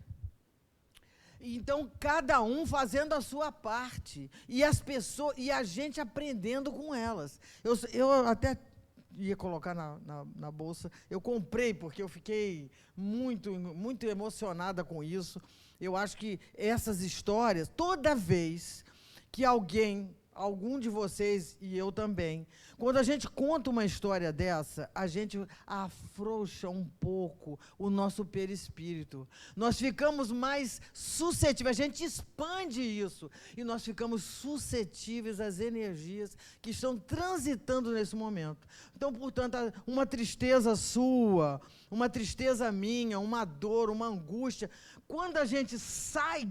Então, cada um fazendo a sua parte, e as pessoas, e a gente aprendendo com elas. Eu até ia colocar na bolsa, eu comprei, porque eu fiquei muito, muito emocionada com isso. Eu acho que essas histórias, toda vez que alguém algum de vocês e eu também, quando a gente conta uma história dessa, a gente afrouxa um pouco o nosso perispírito. Nós ficamos mais suscetíveis, a gente expande isso, e nós ficamos suscetíveis às energias que estão transitando nesse momento. Então, portanto, uma tristeza sua, uma tristeza minha, uma dor, uma angústia, quando a gente sai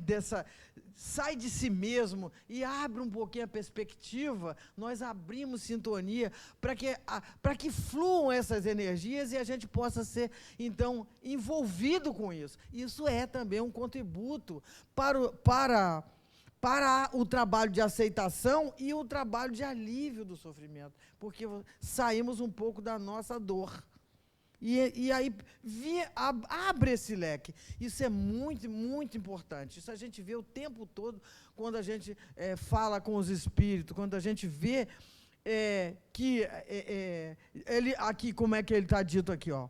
de si mesmo e abre um pouquinho a perspectiva, nós abrimos sintonia para que fluam essas energias e a gente possa ser, então, envolvido com isso. Isso é também um contributo para o trabalho de aceitação e o trabalho de alívio do sofrimento, porque saímos um pouco da nossa dor. E aí abre esse leque. Isso é muito, muito importante. Isso a gente vê o tempo todo quando a gente fala com os espíritos, quando a gente vê que ele aqui, como é que ele está dito aqui, ó?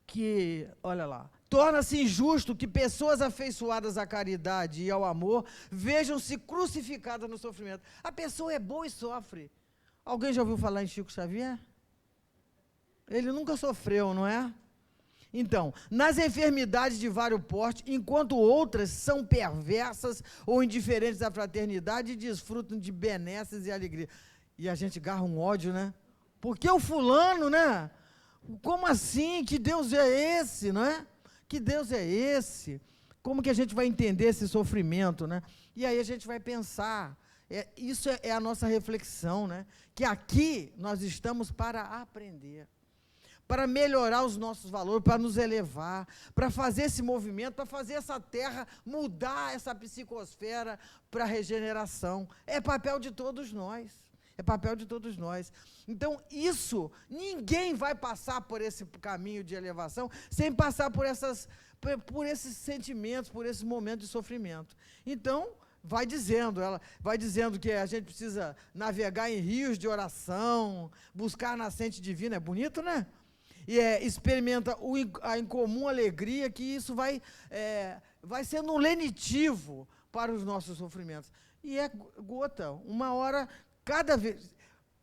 Que, olha lá, torna-se injusto que pessoas afeiçoadas à caridade e ao amor vejam-se crucificadas no sofrimento. A pessoa é boa e sofre. Alguém já ouviu falar em Chico Xavier? Ele nunca sofreu, não é? Então, nas enfermidades de vários portes, enquanto outras são perversas ou indiferentes à fraternidade, desfrutam de benesses e alegria. E a gente garra um ódio, né? Porque o fulano, né? Como assim? Que Deus é esse, não é? Que Deus é esse? Como que a gente vai entender esse sofrimento, né? E aí a gente vai pensar. Isso é a nossa reflexão, né? Que aqui nós estamos para aprender, para melhorar os nossos valores, para nos elevar, para fazer esse movimento, para fazer essa terra mudar essa psicosfera para a regeneração. É papel de todos nós. É papel de todos nós. Então, ninguém vai passar por esse caminho de elevação sem passar por esses sentimentos, por esse momento de sofrimento. Então, vai dizendo que a gente precisa navegar em rios de oração, buscar a nascente divina. É bonito, né? E experimenta a incomum alegria, que isso vai sendo um lenitivo para os nossos sofrimentos. E gota, uma hora, cada vez.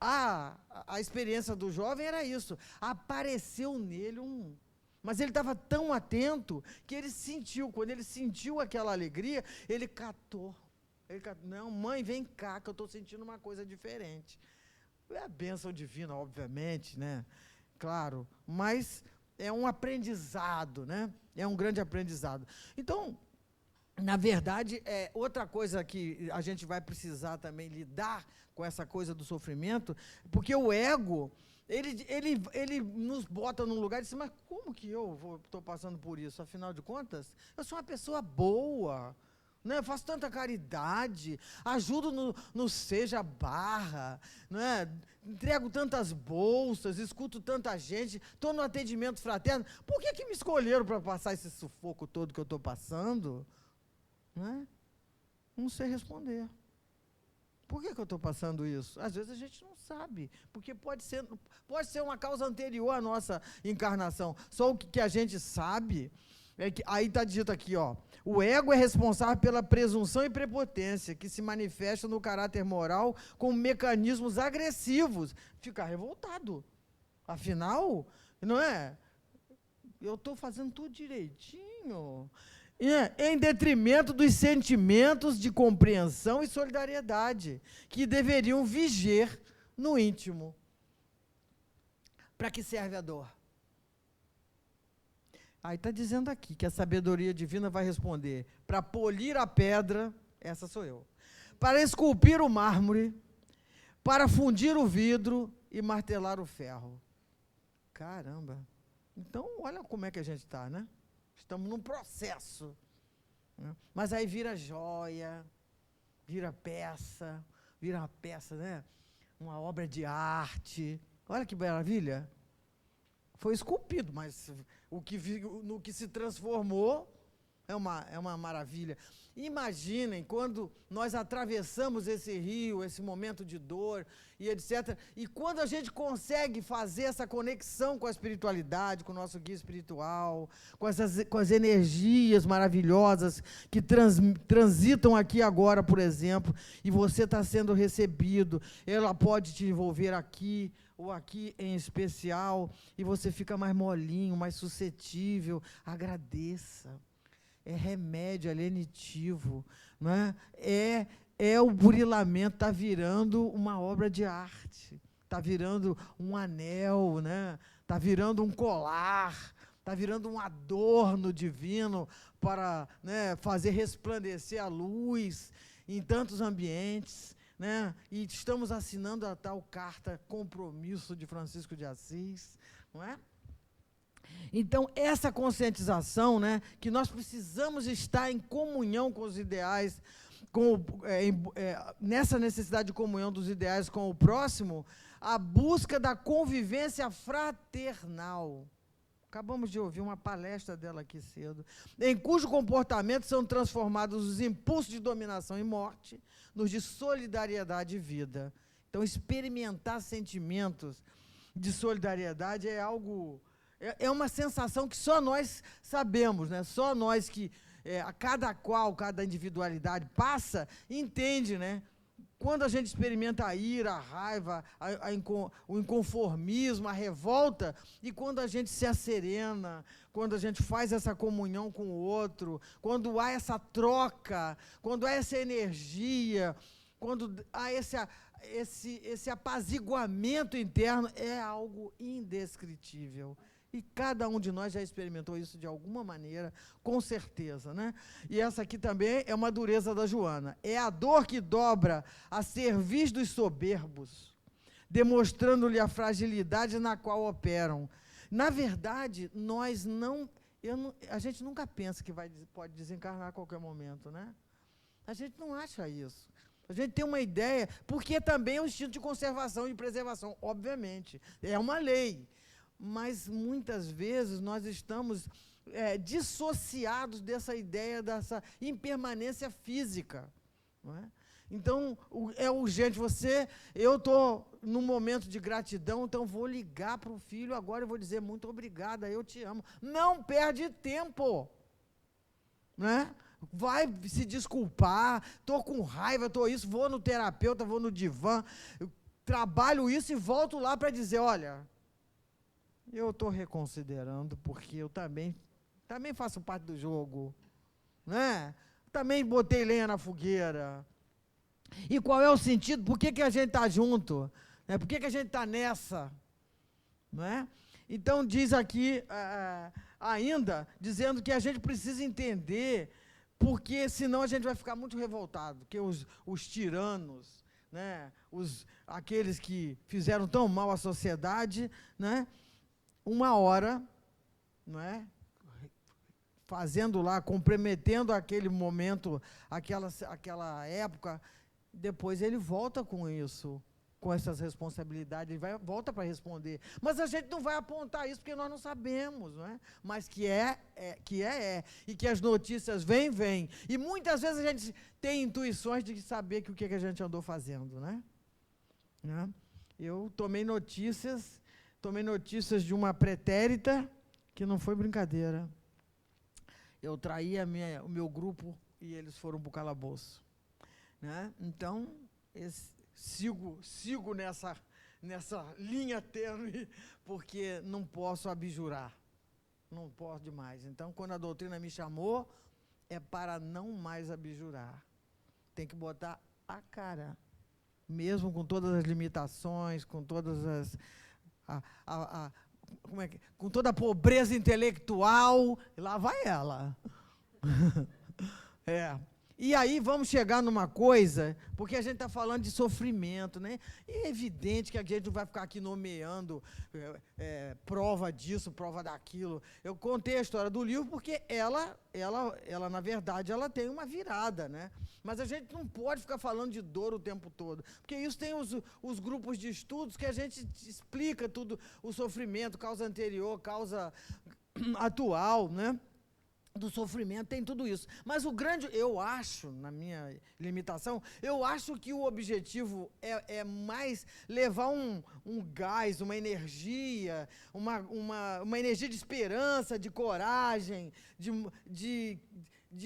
A experiência do jovem era isso. Apareceu nele Mas ele estava tão atento que ele sentiu. Quando ele sentiu aquela alegria, ele catou. Não, mãe, vem cá, que eu estou sentindo uma coisa diferente. É a bênção divina, obviamente, né? Claro, mas é um aprendizado, né? É um grande aprendizado. Então, na verdade, outra coisa que a gente vai precisar também lidar com essa coisa do sofrimento, porque o ego, ele nos bota num lugar e diz, mas como que eu estou passando por isso? Afinal de contas, eu sou uma pessoa boa, né? Eu faço tanta caridade, ajudo no Seja Barra, né? Entrego tantas bolsas, escuto tanta gente, estou no atendimento fraterno. Por que me escolheram para passar esse sufoco todo que eu estou passando? Né? Não sei responder. Por que eu estou passando isso? Às vezes a gente não sabe, porque pode ser uma causa anterior à nossa encarnação. Só o que a gente sabe é que, aí está dito aqui, ó, o ego é responsável pela presunção e prepotência que se manifesta no caráter moral com mecanismos agressivos. Ficar revoltado. Afinal, não é? Eu estou fazendo tudo direitinho. Em detrimento dos sentimentos de compreensão e solidariedade que deveriam viger no íntimo. Para que serve a dor? Aí está dizendo aqui que a sabedoria divina vai responder: para polir a pedra, essa sou eu, para esculpir o mármore, para fundir o vidro e martelar o ferro. Caramba! Então, olha como é que a gente está, né? Estamos num processo. Né? Mas aí vira joia, vira uma peça, né? Uma obra de arte. Olha que maravilha! Foi esculpido, mas no que se transformou é uma maravilha. Imaginem quando nós atravessamos esse rio, esse momento de dor e etc. E quando a gente consegue fazer essa conexão com a espiritualidade, com o nosso guia espiritual, com as energias maravilhosas que transitam aqui agora, por exemplo, e você está sendo recebido, ela pode te envolver aqui, ou aqui em especial, e você fica mais molinho, mais suscetível. Agradeça. É remédio, é lenitivo, não é? É o burilamento, está virando uma obra de arte, está virando um anel, né? Está virando um colar, está virando um adorno divino para, né, fazer resplandecer a luz em tantos ambientes, né? E estamos assinando a tal carta compromisso de Francisco de Assis, não é? Então, essa conscientização, né, que nós precisamos estar em comunhão com os ideais, nessa necessidade de comunhão dos ideais com o próximo, a busca da convivência fraternal. Acabamos de ouvir uma palestra dela aqui cedo, em cujo comportamento são transformados os impulsos de dominação e morte nos de solidariedade e vida. Então, experimentar sentimentos de solidariedade é algo... É uma sensação que só nós sabemos, né? Só nós que, cada individualidade passa, entende, né? Quando a gente experimenta a ira, a raiva, o inconformismo, a revolta, e quando a gente se asserena, quando a gente faz essa comunhão com o outro, quando há essa troca, quando há essa energia, quando há esse apaziguamento interno, é algo indescritível. E cada um de nós já experimentou isso de alguma maneira, com certeza, né? E essa aqui também é uma dureza da Joana. É a dor que dobra a cerviz dos soberbos, demonstrando-lhe a fragilidade na qual operam. Na verdade, a gente nunca pensa que pode desencarnar a qualquer momento, né? A gente não acha isso. A gente tem uma ideia, porque também é um instinto de conservação e de preservação, obviamente. É uma lei. Mas, muitas vezes, nós estamos dissociados dessa ideia, dessa impermanência física. Não é? Então, é urgente eu estou num momento de gratidão, então vou ligar para o filho agora e vou dizer muito obrigada, eu te amo. Não perde tempo. Não é? Vai se desculpar, estou com raiva, vou no terapeuta, vou no divã, trabalho isso e volto lá para dizer, olha... Eu estou reconsiderando, porque eu também faço parte do jogo, né? Também botei lenha na fogueira. E qual é o sentido? Por que a gente está junto? Né? Por que a gente está nessa? Não é? Então, diz aqui, ainda, dizendo que a gente precisa entender, porque senão a gente vai ficar muito revoltado, porque os tiranos, né? Aqueles que fizeram tão mal à sociedade, né? Uma hora, não é? Fazendo lá, comprometendo aquele momento, aquela época, depois ele volta com isso, com essas responsabilidades, ele volta para responder. Mas a gente não vai apontar isso, porque nós não sabemos, não é? Mas que é. E que as notícias vêm. E muitas vezes a gente tem intuições de saber o que a gente andou fazendo, né? Eu tomei notícias de uma pretérita que não foi brincadeira. Eu traí o meu grupo e eles foram para o calabouço. Né? Então, sigo nessa linha tênue, porque não posso abjurar. Não posso demais. Então, quando a doutrina me chamou, é para não mais abjurar. Tem que botar a cara. Mesmo com todas as limitações, com todas as... com toda a pobreza intelectual, lá vai ela. E aí vamos chegar numa coisa, porque a gente está falando de sofrimento, né? E é evidente que a gente não vai ficar aqui nomeando prova disso, prova daquilo. Eu contei a história do livro porque ela na verdade, ela tem uma virada, né? Mas a gente não pode ficar falando de dor o tempo todo, porque isso tem os grupos de estudos que a gente explica tudo, o sofrimento, causa anterior, causa atual, né? do sofrimento, tem tudo isso. Mas o grande, eu acho, na minha limitação, eu acho que o objetivo é mais levar um gás, uma energia, uma energia de esperança, de coragem, de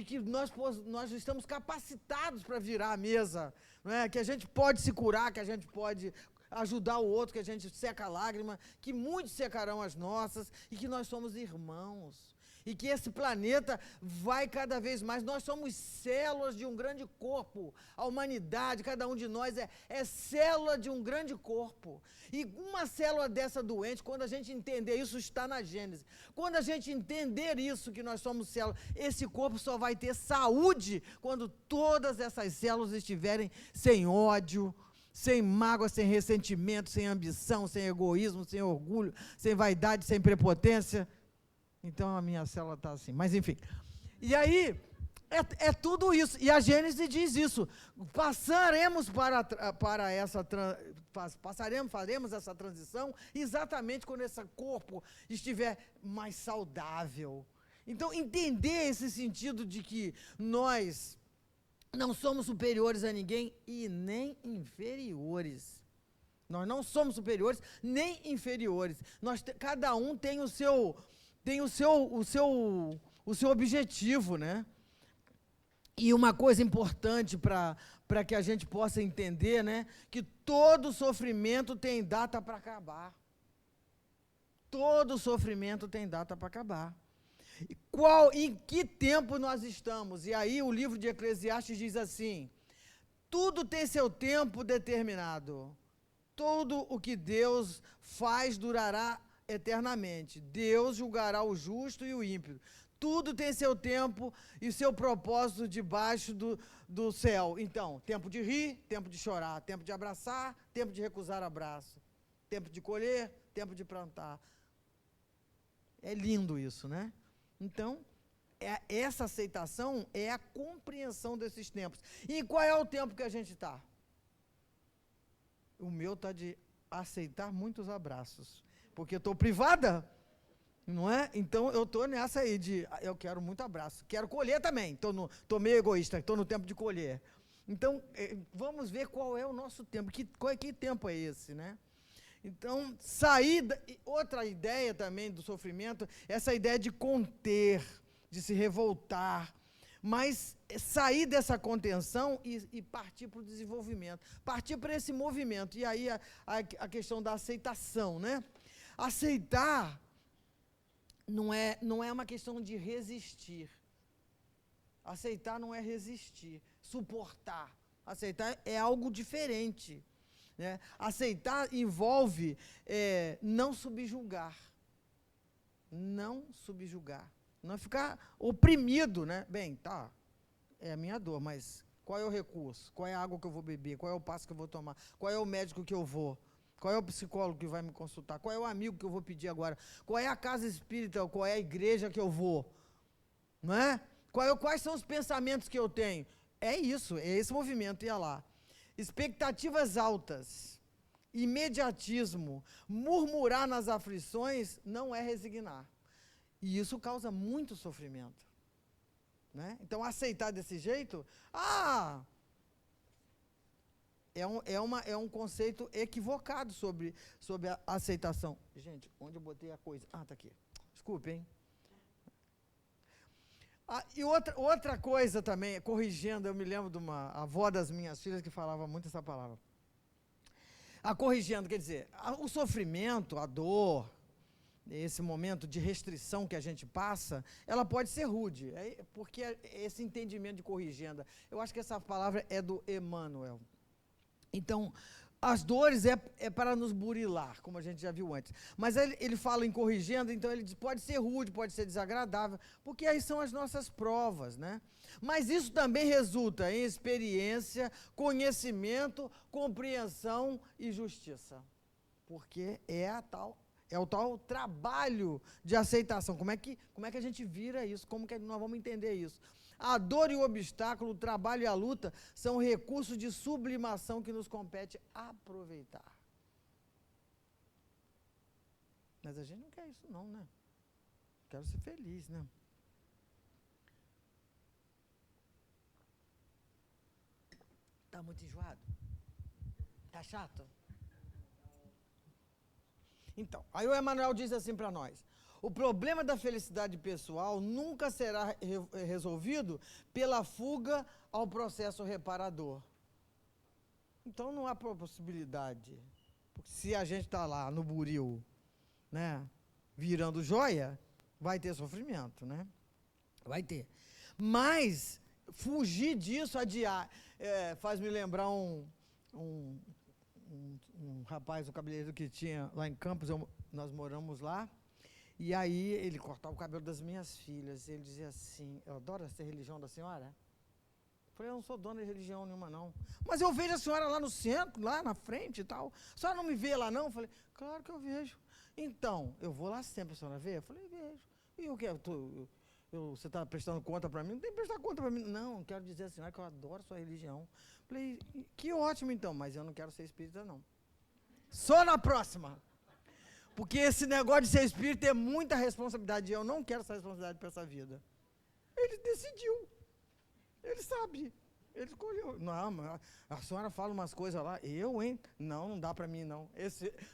que nós estamos capacitados para virar a mesa, não é? Que a gente pode se curar, que a gente pode ajudar o outro, que a gente seca a lágrima, que muitos secarão as nossas, e que nós somos irmãos. E que esse planeta vai cada vez mais. Nós somos células de um grande corpo. A humanidade, cada um de nós é célula de um grande corpo. E uma célula dessa doente, quando a gente entender isso, está na Gênesis. Quando a gente entender isso, que nós somos células, esse corpo só vai ter saúde quando todas essas células estiverem sem ódio, sem mágoa, sem ressentimento, sem ambição, sem egoísmo, sem orgulho, sem vaidade, sem prepotência. Então a minha célula está assim, mas enfim. E aí, é tudo isso. E a Gênesis diz isso. Faremos essa transição exatamente quando esse corpo estiver mais saudável. Então, entender esse sentido de que nós não somos superiores a ninguém e nem inferiores. Nós não somos superiores nem inferiores. Cada um tem o seu objetivo, né? E uma coisa importante para que a gente possa entender, né? Que todo sofrimento tem data para acabar. Todo sofrimento tem data para acabar. Em que tempo nós estamos? E aí o livro de Eclesiastes diz assim: tudo tem seu tempo determinado. Tudo o que Deus faz durará eternamente. Deus julgará o justo e o ímpio. Tudo tem seu tempo e seu propósito debaixo do céu. Então, tempo de rir, tempo de chorar, tempo de abraçar, tempo de recusar abraço, tempo de colher, tempo de plantar. É lindo isso, né? Então, essa aceitação é a compreensão desses tempos. E qual é o tempo que a gente está? O meu está de aceitar muitos abraços. Porque eu estou privada, não é? Então, eu estou nessa aí eu quero muito abraço. Quero colher também. Estou meio egoísta, estou no tempo de colher. Então, vamos ver qual é o nosso tempo. Que tempo é esse, né? Então, outra ideia também do sofrimento, essa ideia de conter, de se revoltar, mas sair dessa contenção e partir para o desenvolvimento, partir para esse movimento. E aí a questão da aceitação, né? Aceitar não é uma questão de resistir. Aceitar não é resistir, suportar. Aceitar é algo diferente. Né? Aceitar envolve não subjugar. Não subjugar. Não ficar oprimido, né? Bem, tá, é a minha dor, mas qual é o recurso? Qual é a água que eu vou beber? Qual é o passo que eu vou tomar? Qual é o médico que eu vou? Qual é o psicólogo que vai me consultar? Qual é o amigo que eu vou pedir agora? Qual é a casa espírita? Qual é a igreja que eu vou? Não é? Quais são os pensamentos que eu tenho? É isso, é esse movimento, ia lá. Expectativas altas, imediatismo, murmurar nas aflições não é resignar. E isso causa muito sofrimento. Né? Então, aceitar desse jeito, é um conceito equivocado sobre a aceitação. Gente, onde eu botei a coisa? Tá aqui. Desculpe, hein? E outra coisa também, corrigindo, eu me lembro de uma avó das minhas filhas que falava muito essa palavra. Corrigindo, quer dizer, o sofrimento, a dor, esse momento de restrição que a gente passa, ela pode ser rude, porque esse entendimento de corrigenda, eu acho que essa palavra é do Emmanuel. Então, as dores é para nos burilar, como a gente já viu antes. Mas ele fala em corrigenda, então ele diz, pode ser rude, pode ser desagradável, porque aí são as nossas provas, né? Mas isso também resulta em experiência, conhecimento, compreensão e justiça. Porque é o tal trabalho de aceitação. Como é que a gente vira isso? Como que nós vamos entender isso? A dor e o obstáculo, o trabalho e a luta são recursos de sublimação que nos compete aproveitar. Mas a gente não quer isso não, né? Quero ser feliz, né? Está muito enjoado? Está chato? Então, aí o Emmanuel diz assim para nós: o problema da felicidade pessoal nunca será resolvido pela fuga ao processo reparador. Então não há possibilidade. Porque se a gente está lá no buril, né, virando joia, vai ter sofrimento, né? Vai ter. Mas fugir disso, adiar, faz-me lembrar um rapaz, um cabeleireiro que tinha lá em Campos, nós moramos lá, e aí ele cortava o cabelo das minhas filhas, e ele dizia assim: eu adoro essa religião da senhora. Eu falei: eu não sou dona de religião nenhuma, não. Mas eu vejo a senhora lá no centro, lá na frente e tal. A senhora não me vê lá, não? Eu falei: claro que eu vejo. Então, eu vou lá sempre, a senhora vê? Eu falei: vejo. E o que? Você está prestando conta para mim? Não tem que prestar conta para mim. Não, quero dizer à senhora que eu adoro a sua religião. Falei: que ótimo então, mas eu não quero ser espírita, não. Só na próxima. Porque esse negócio de ser espírita é muita responsabilidade, e eu não quero essa responsabilidade para essa vida. Ele decidiu. Ele sabe. Ele escolheu. Não, mas a senhora fala umas coisas lá. Eu, hein? Não, não dá para mim, não.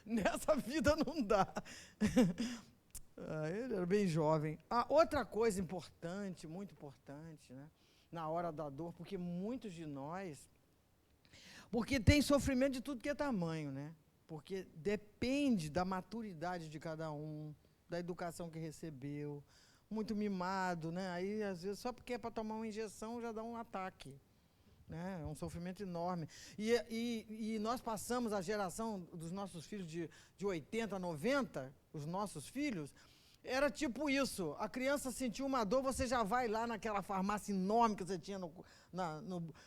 Nessa vida não dá. Ele era bem jovem. Outra coisa importante, muito importante, né, na hora da dor, porque muitos de nós, porque tem sofrimento de tudo que é tamanho, né? Porque depende da maturidade de cada um, da educação que recebeu, muito mimado, né? Aí, às vezes, só porque é para tomar uma injeção, já dá um ataque. Né? É um sofrimento enorme. E nós passamos a geração dos nossos filhos de 80, 90, os nossos filhos, era tipo isso: a criança sentiu uma dor, você já vai lá naquela farmácia enorme que você tinha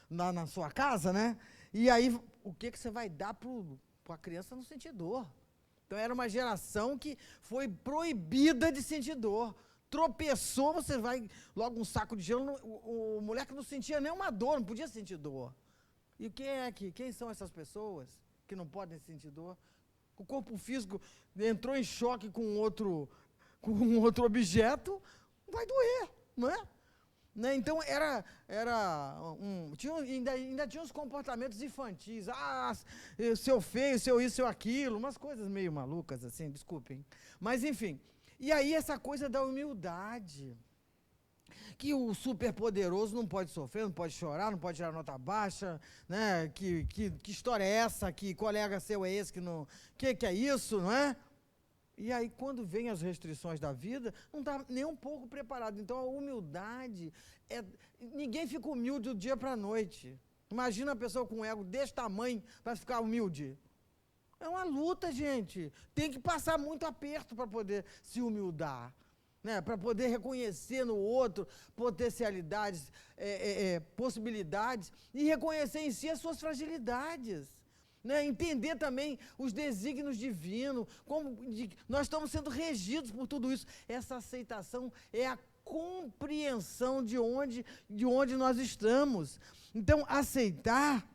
na sua casa, né? E aí, o que você vai dar para a criança não sentir dor? Então, era uma geração que foi proibida de sentir dor. Tropeçou, você vai logo um saco de gelo. O moleque não sentia nenhuma dor, não podia sentir dor. E quem são essas pessoas que não podem sentir dor? O corpo físico entrou em choque com outro objeto, vai doer, não é? Né? Então, ainda tinha uns comportamentos infantis. Seu feio, seu isso, seu aquilo, umas coisas meio malucas, assim, desculpem. Mas, enfim. E aí, essa coisa da humildade, que o superpoderoso não pode sofrer, não pode chorar, não pode tirar nota baixa, né? Que história é essa? Que colega seu é esse que não... Que é isso, não é? E aí, quando vem as restrições da vida, não está nem um pouco preparado. Então, a humildade, ninguém fica humilde do dia para a noite. Imagina a pessoa com um ego desse tamanho para ficar humilde. É uma luta, gente. Tem que passar muito aperto para poder se humildar, né? Para poder reconhecer no outro potencialidades, possibilidades, e reconhecer em si as suas fragilidades. Né? Entender também os desígnios divinos, nós estamos sendo regidos por tudo isso. Essa aceitação é a compreensão de onde nós estamos. Então, aceitar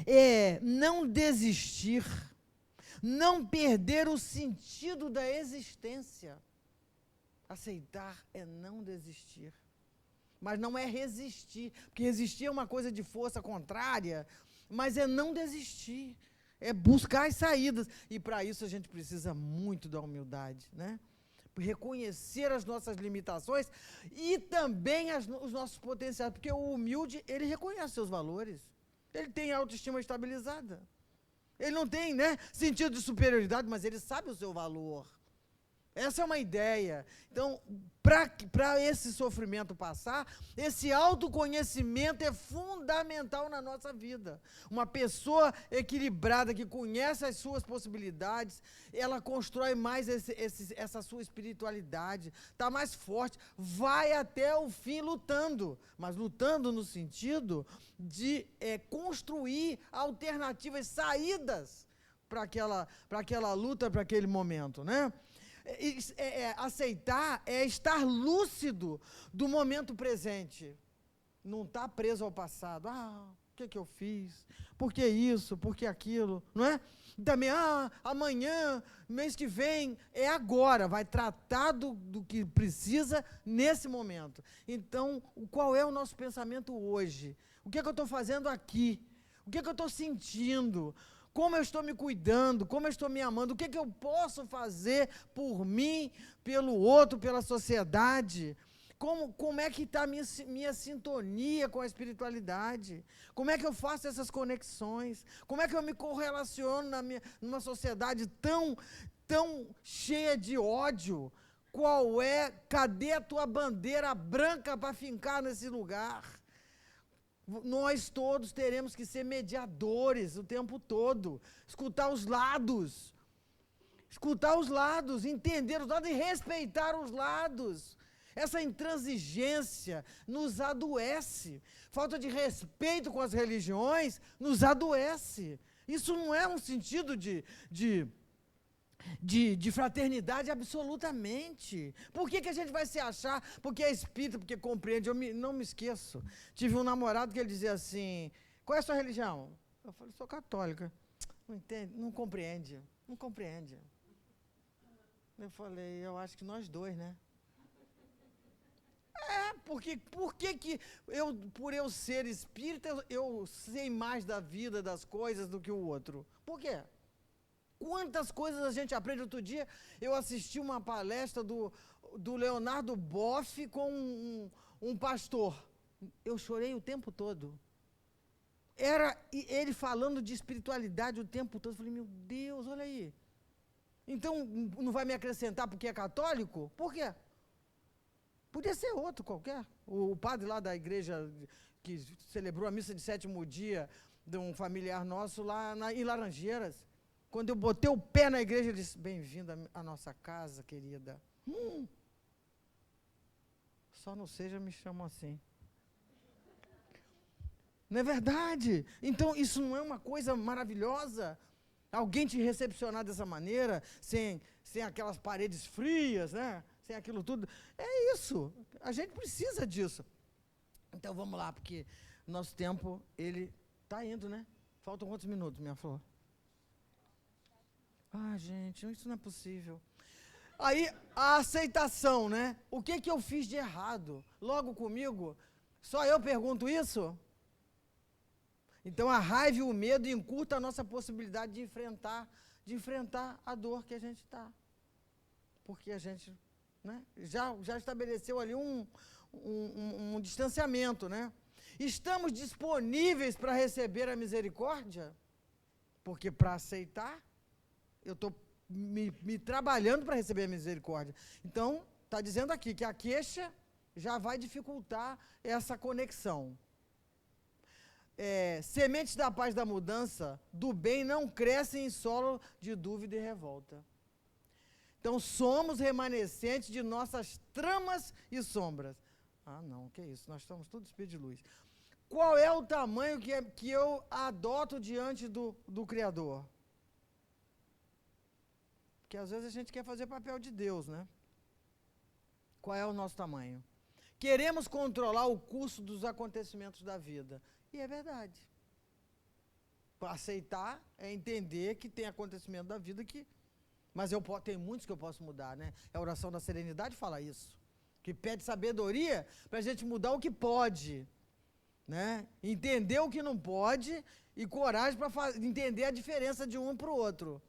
é não desistir, não perder o sentido da existência. Aceitar é não desistir, mas não é resistir, porque resistir é uma coisa de força contrária, mas é não desistir, é buscar as saídas. E para isso a gente precisa muito da humildade, né? Reconhecer as nossas limitações e também os nossos potenciais, porque o humilde, ele reconhece seus valores. Ele tem autoestima estabilizada. Ele não tem, né, sentido de superioridade, mas ele sabe o seu valor. Essa é uma ideia. Então, para esse sofrimento passar, esse autoconhecimento é fundamental na nossa vida. Uma pessoa equilibrada, que conhece as suas possibilidades, ela constrói mais essa sua espiritualidade, está mais forte, vai até o fim lutando, mas lutando no sentido de construir alternativas, saídas para aquela luta, para aquele momento, né? Aceitar é estar lúcido do momento presente. Não estar preso ao passado. O que eu fiz? Por que isso? Por que aquilo? Não é? Também, amanhã, mês que vem, é agora. Vai tratar do que precisa nesse momento. Então, qual é o nosso pensamento hoje? O que eu estou fazendo aqui? O que eu estou sentindo? Como eu estou me cuidando? Como eu estou me amando? O que eu posso fazer por mim, pelo outro, pela sociedade? Como é que está a minha sintonia com a espiritualidade? Como é que eu faço essas conexões? Como é que eu me correlaciono numa sociedade tão cheia de ódio? Cadê a tua bandeira branca para fincar nesse lugar? Nós todos teremos que ser mediadores o tempo todo, escutar os lados, entender os lados e respeitar os lados. Essa intransigência nos adoece. Falta de respeito com as religiões nos adoece. Isso não é um sentido de fraternidade, absolutamente. Por que a gente vai se achar? Porque é espírita, porque compreende. Não me esqueço. Tive um namorado que ele dizia assim, qual é a sua religião? Eu falei, sou católica. Não entende? Não compreende. Não compreende. Eu falei, eu acho que nós dois, né? Porque por eu ser espírita, eu sei mais da vida, das coisas do que o outro? Por quê? Quantas coisas a gente aprende. Outro dia, eu assisti uma palestra do Leonardo Boff com um pastor. Eu chorei o tempo todo. Era ele falando de espiritualidade o tempo todo. Eu falei, meu Deus, olha aí. Então, não vai me acrescentar porque é católico? Por quê? Podia ser outro qualquer. O padre lá da igreja que celebrou a missa de 7º dia de um familiar nosso lá em Laranjeiras. Quando eu botei o pé na igreja, ele disse, bem-vinda à nossa casa, querida. Só não seja me chamam assim. Não é verdade? Então, isso não é uma coisa maravilhosa? Alguém te recepcionar dessa maneira, sem aquelas paredes frias, né? Sem aquilo tudo. É isso. A gente precisa disso. Então, vamos lá, porque nosso tempo, ele está indo, né? Faltam quantos minutos, minha flor? Gente, isso não é possível. Aí, a aceitação, né? O que eu fiz de errado? Logo comigo? Só eu pergunto isso? Então, a raiva e o medo encurtam a nossa possibilidade de enfrentar a dor que a gente está. Porque a gente, né, já estabeleceu ali um distanciamento, né? Estamos disponíveis para receber a misericórdia? Porque para aceitar, eu estou me trabalhando para receber a misericórdia. Então, está dizendo aqui que a queixa já vai dificultar essa conexão. Sementes da paz da mudança, do bem, não crescem em solo de dúvida e revolta. Então, somos remanescentes de nossas tramas e sombras. Não, que isso, nós estamos todos espíritos de luz. Qual é o tamanho que eu adoto diante do Criador? Porque às vezes a gente quer fazer papel de Deus, né? Qual é o nosso tamanho? Queremos controlar o curso dos acontecimentos da vida. E é verdade. Para aceitar é entender que tem acontecimento da vida que... Mas tem muitos que eu posso mudar, né? A oração da serenidade fala isso. Que pede sabedoria para a gente mudar o que pode. Né? Entender o que não pode e coragem para entender a diferença de um para o outro.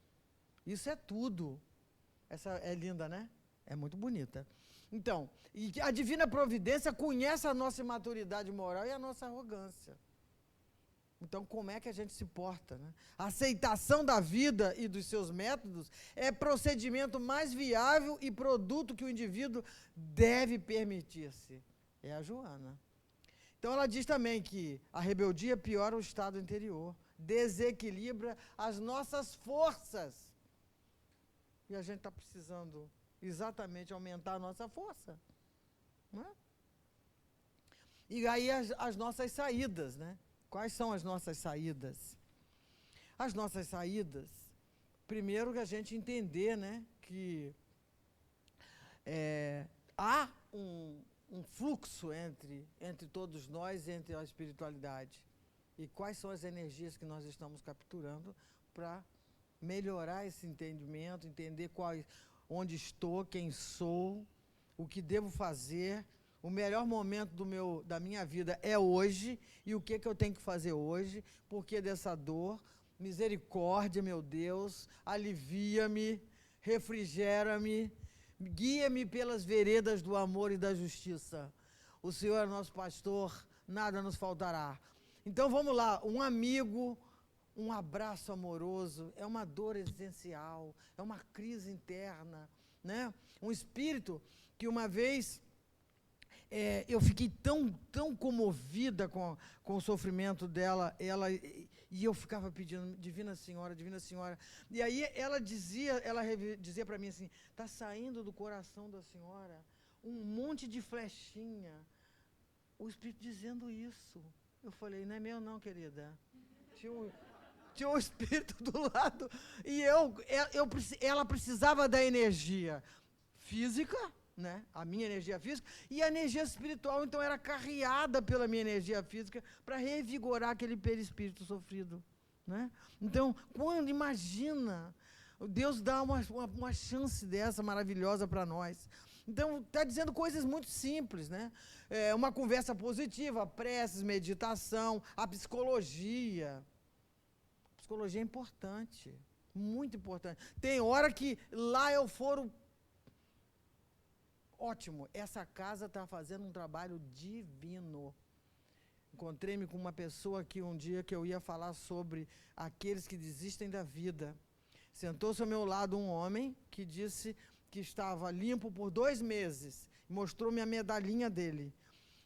Isso é tudo. Essa é linda, né? É muito bonita. Então, e a divina providência conhece a nossa imaturidade moral e a nossa arrogância. Então, como é que a gente se porta? Né? A aceitação da vida e dos seus métodos é procedimento mais viável e produto que o indivíduo deve permitir-se. É a Joana. Então, ela diz também que a rebeldia piora o estado interior, desequilibra as nossas forças. E a gente está precisando exatamente aumentar a nossa força. Não é? E aí as nossas saídas, né? Quais são as nossas saídas? As nossas saídas, primeiro que a gente entender, né, que há um fluxo entre todos nós, entre a espiritualidade. E quais são as energias que nós estamos capturando para melhorar esse entendimento, entender onde estou, quem sou, o que devo fazer, O melhor momento da minha vida é hoje, e o que eu tenho que fazer hoje, porque dessa dor, misericórdia, meu Deus, alivia-me, refrigera-me, guia-me pelas veredas do amor e da justiça. O Senhor é nosso pastor, nada nos faltará. Então vamos lá, um amigo, um abraço amoroso, é uma dor existencial, é uma crise interna, né? Um espírito que uma vez eu fiquei tão comovida com o sofrimento dela, e eu ficava pedindo, Divina Senhora, Divina Senhora. E aí ela dizia para mim assim, está saindo do coração da senhora um monte de flechinha. O Espírito dizendo isso. Eu falei, não é meu não, querida. Tinha um Espírito do lado, e ela precisava da energia física, né? A minha energia física, e a energia espiritual, então, era carreada pela minha energia física para revigorar aquele perispírito sofrido, né? Então, imagina, Deus dá uma chance dessa maravilhosa para nós. Então, está dizendo coisas muito simples, né? Uma conversa positiva, preces, meditação, a psicologia. A psicologia é importante, muito importante. Tem hora que lá eu for ótimo, essa casa está fazendo um trabalho divino. Encontrei-me com uma pessoa que um dia que eu ia falar sobre aqueles que desistem da vida. Sentou-se ao meu lado um homem que disse que estava limpo por 2 meses. Mostrou-me a medalhinha dele.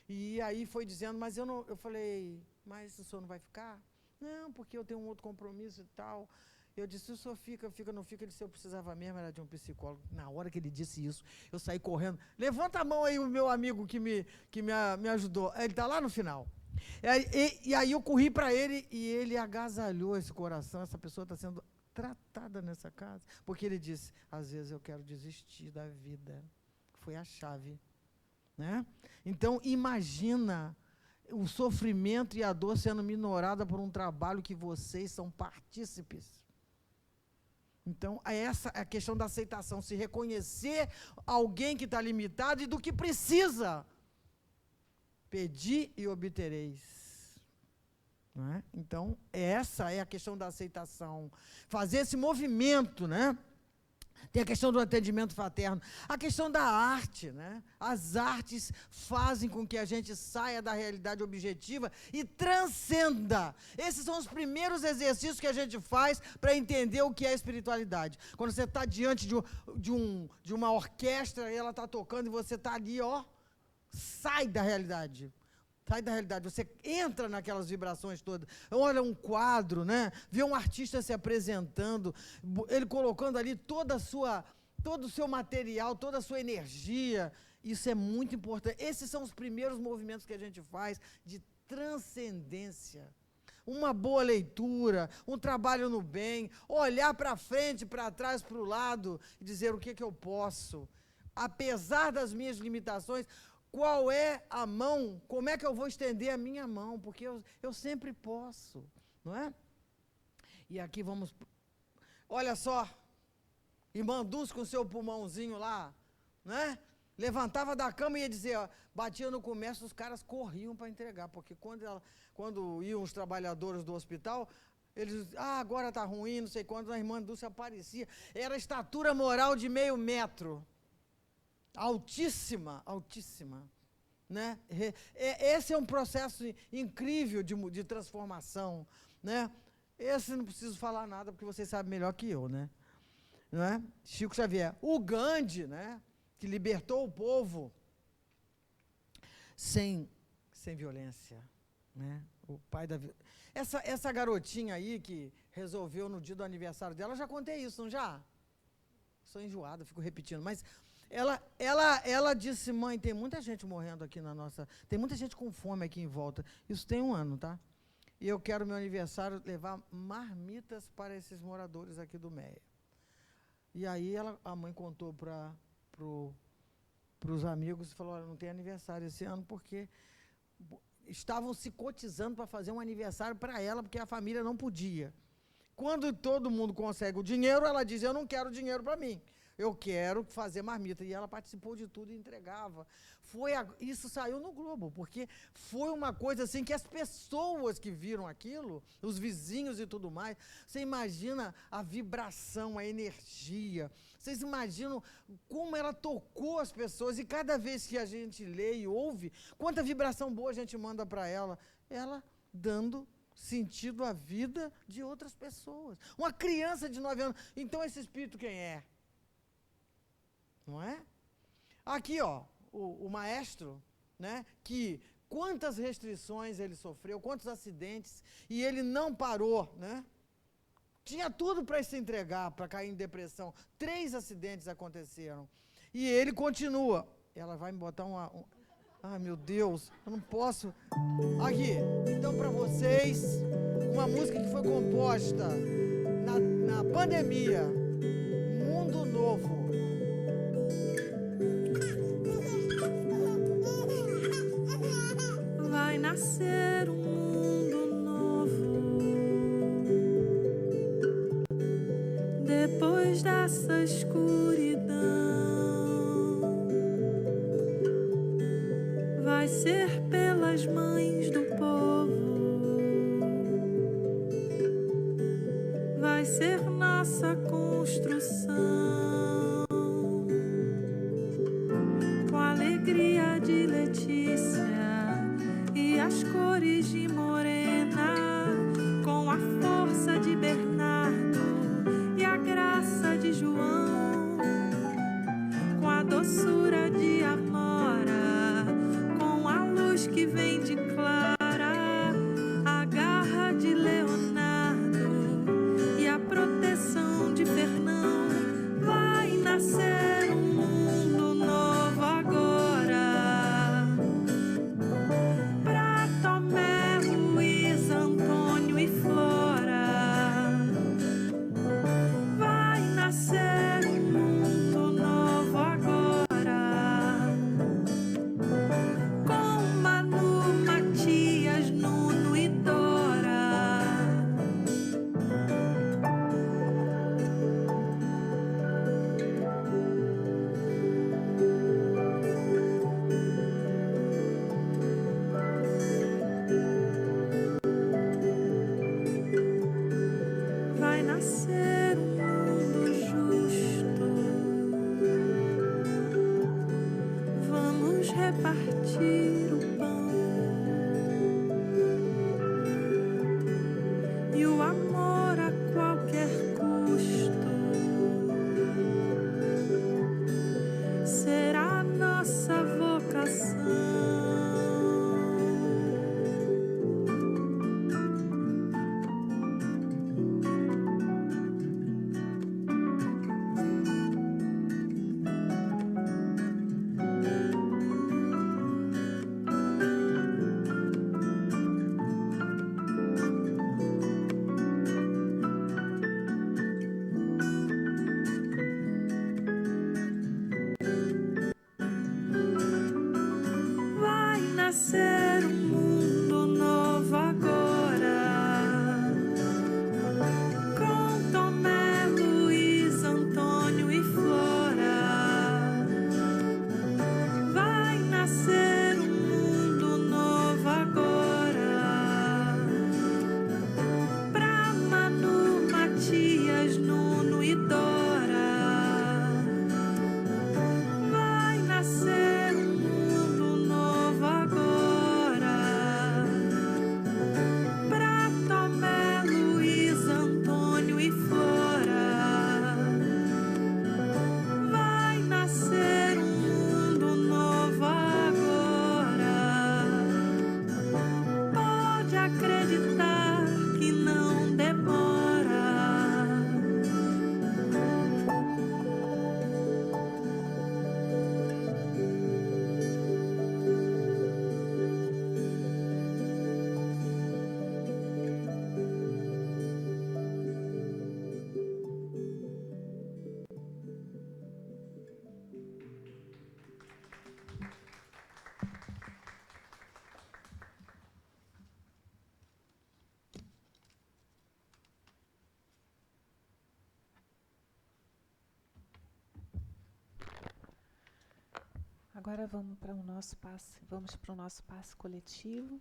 E aí foi dizendo, mas eu falei, mas o senhor não vai ficar? Não, porque eu tenho um outro compromisso e tal. Eu disse, o senhor fica, não fica. Ele disse, eu precisava mesmo, era de um psicólogo. Na hora que ele disse isso, eu saí correndo. Levanta a mão aí, o meu amigo que me ajudou. Ele está lá no final. E aí eu corri para ele, e ele agasalhou esse coração. Essa pessoa está sendo tratada nessa casa. Porque ele disse, às vezes eu quero desistir da vida. Foi a chave, né? Então, imagina o sofrimento e a dor sendo minorada por um trabalho que vocês são partícipes. Então, essa é a questão da aceitação, se reconhecer alguém que está limitado e do que precisa. Pedi e obtereis. Não é? Então, essa é a questão da aceitação. Fazer esse movimento, né? Tem a questão do atendimento fraterno, a questão da arte, né? As artes fazem com que a gente saia da realidade objetiva e transcenda. Esses são os primeiros exercícios que a gente faz para entender o que é espiritualidade. Quando você está diante de uma orquestra e ela está tocando e você está ali, sai da realidade. Sai da realidade, você entra naquelas vibrações todas, olha um quadro, né? Vê um artista se apresentando, ele colocando ali todo o seu material, toda a sua energia, isso é muito importante. Esses são os primeiros movimentos que a gente faz de transcendência. Uma boa leitura, um trabalho no bem, olhar para frente, para trás, para o lado, e dizer o que eu posso. Apesar das minhas limitações, qual é a mão, como é que eu vou estender a minha mão, porque eu sempre posso, não é? E aqui vamos, olha só, irmã Dulce com seu pulmãozinho lá, né? Levantava da cama e ia dizer, batia no comércio, os caras corriam para entregar, porque quando iam os trabalhadores do hospital, eles diziam, agora está ruim, não sei quando, a irmã Dulce aparecia, era estatura moral de 0,5 metro, altíssima, né? Esse é um processo incrível de transformação, né? Esse não preciso falar nada, porque vocês sabem melhor que eu, né? Não é? Chico Xavier, o Gandhi, né? Que libertou o povo sem violência, né? O pai da essa garotinha aí que resolveu no dia do aniversário dela, já contei isso, não já? Sou enjoada, fico repetindo, mas ela disse, mãe, tem muita gente morrendo aqui tem muita gente com fome aqui em volta. Isso tem 1 ano, tá? E eu quero, meu aniversário, levar marmitas para esses moradores aqui do Meia. E aí a mãe contou para os amigos e falou, olha, não tem aniversário esse ano, porque estavam se cotizando para fazer um aniversário para ela, porque a família não podia. Quando todo mundo consegue o dinheiro, ela diz, eu não quero dinheiro para mim. eu quero fazer marmita. E ela participou de tudo e entregava. Isso saiu no Globo, porque foi uma coisa assim que as pessoas que viram aquilo, os vizinhos e tudo mais, você imagina a vibração, a energia, vocês imaginam como ela tocou as pessoas, e cada vez que a gente lê e ouve, quanta vibração boa a gente manda para ela dando sentido à vida de outras pessoas. Uma criança de 9 anos. Então esse espírito quem é? Não é? Aqui, ó, o maestro, né, que quantas restrições ele sofreu, quantos acidentes, e ele não parou, né? Tinha tudo para se entregar, para cair em depressão. 3 acidentes aconteceram. E ele continua. Ela vai me botar Ai, meu Deus, eu não posso. Aqui, então para vocês, uma música que foi composta na pandemia, Mundo Novo. Vai nascer um mundo novo depois dessa escuridão. Vai ser pelas mães do povo, vai ser nossa construção, com a alegria de Letícia e as cores de Morena, com a força de Bernardo e a graça de João, com a doçura de Amora, com a luz que vem de Clara, a garra de Leonardo e a proteção de Fernão. Vai nascer um mundo novo agora, pra Tomé, Luiz, Antônio e Flora. Vai nascer um mundo novo agora, Agora vamos para o nosso passe coletivo.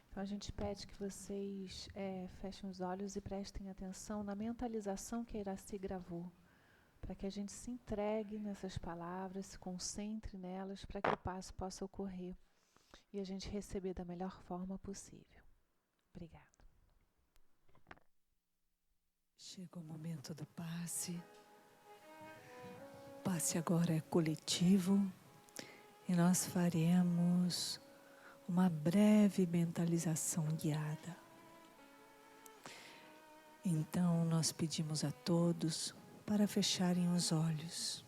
Então a gente pede que vocês fechem os olhos e prestem atenção na mentalização que a Iraci gravou, para que a gente se entregue nessas palavras, se concentre nelas, para que o passe possa ocorrer e a gente receber da melhor forma possível. Obrigada. Chegou o momento do passe. O passe agora é coletivo e nós faremos uma breve mentalização guiada. Então nós pedimos a todos para fecharem os olhos,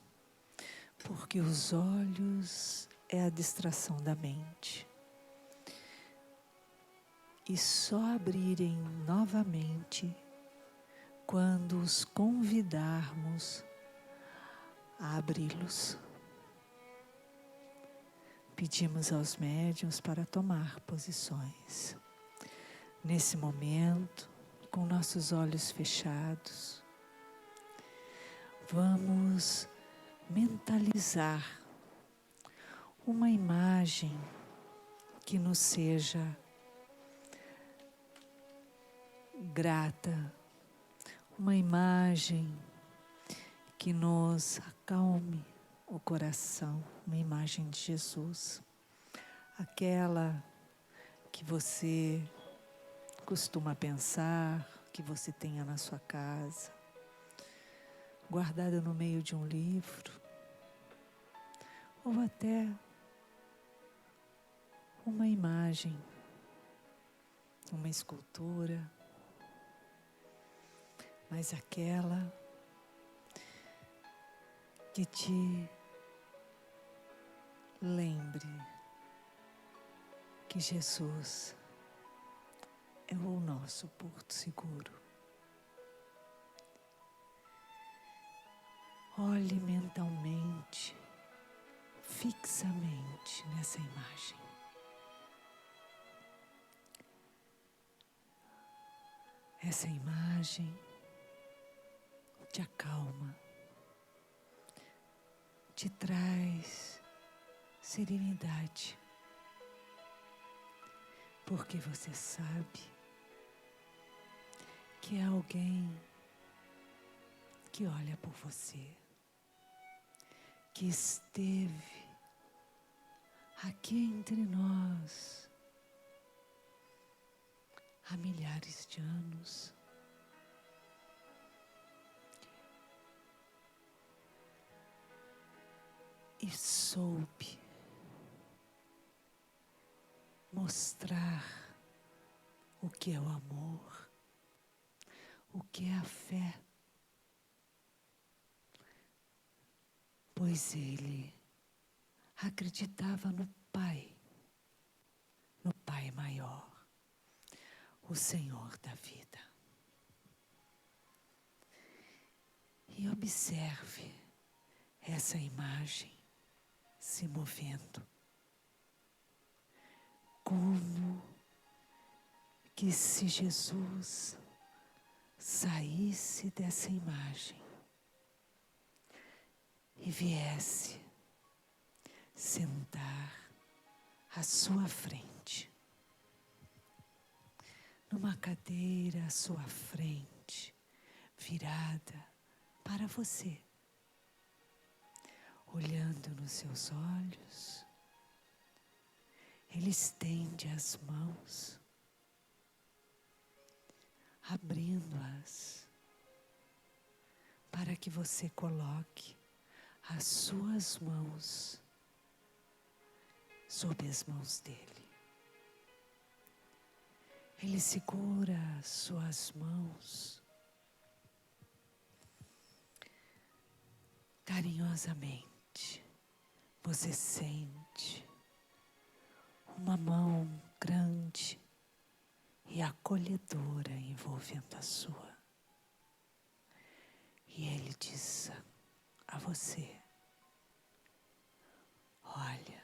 porque os olhos é a distração da mente. E só abrirem novamente quando os convidarmos a abri-los. Pedimos aos médiuns para tomar posições. Nesse momento, com nossos olhos fechados, vamos mentalizar uma imagem que nos seja grata, uma imagem que nos acalme o coração, uma imagem de Jesus, aquela que você costuma pensar, que você tenha na sua casa, guardada no meio de um livro, ou até uma imagem, uma escultura, mas aquela que te lembre que Jesus é o nosso porto seguro. Olhe mentalmente, fixamente nessa imagem. Essa imagem te acalma, te traz serenidade, porque você sabe que é alguém que olha por você, que esteve aqui entre nós há milhares de anos. E soube mostrar o que é o amor, o que é a fé, pois ele acreditava no Pai maior, o Senhor da vida. E observe essa imagem se movendo, como que se Jesus saísse dessa imagem e viesse sentar à sua frente, numa cadeira à sua frente, virada para você, olhando nos seus olhos. Ele estende as mãos, abrindo-as, para que você coloque as suas mãos sob as mãos dele. Ele segura as suas mãos carinhosamente. Você sente uma mão grande e acolhedora envolvendo a sua. E ele diz a você: olha,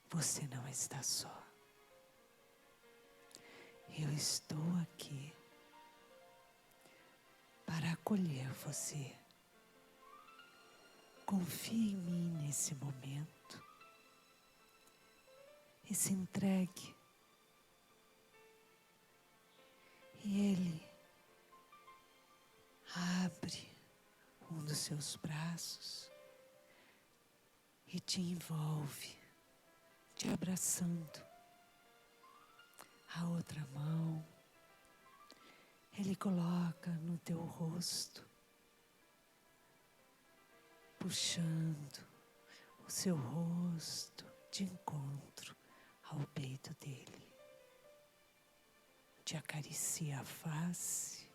você não está só. Eu estou aqui para acolher você confie em mim nesse momento e se entregue. E Ele abre um dos seus braços e te envolve, te abraçando. A outra mão Ele coloca no teu rosto, puxando o seu rosto de encontro ao peito dele. Te acaricia a face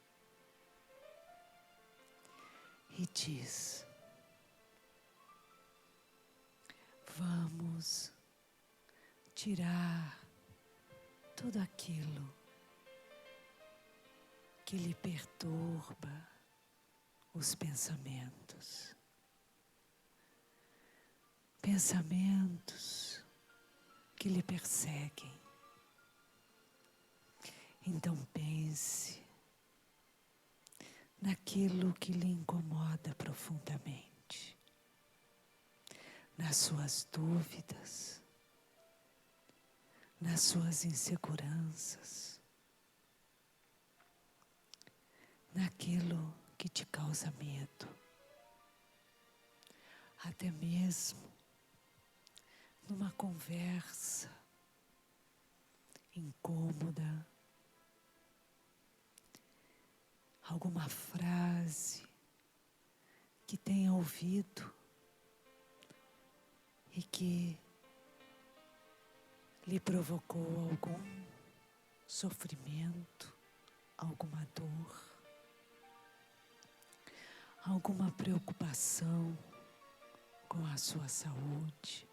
e diz: vamos tirar tudo aquilo que lhe perturba os pensamentos. Pensamentos que lhe perseguem. Então pense naquilo que lhe incomoda profundamente, nas suas dúvidas, nas suas inseguranças, naquilo que te causa medo, até mesmo numa conversa incômoda, alguma frase que tenha ouvido e que lhe provocou algum sofrimento, alguma dor, alguma preocupação com a sua saúde,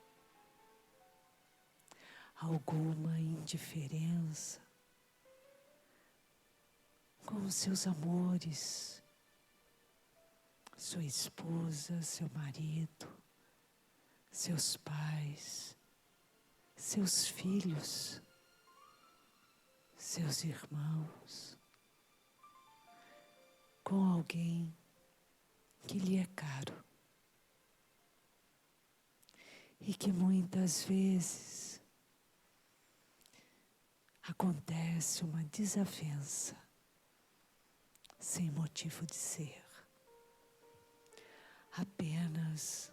alguma indiferença com os seus amores, sua esposa, seu marido, seus pais, seus filhos, seus irmãos, com alguém que lhe é caro e que muitas vezes acontece uma desavença sem motivo de ser, apenas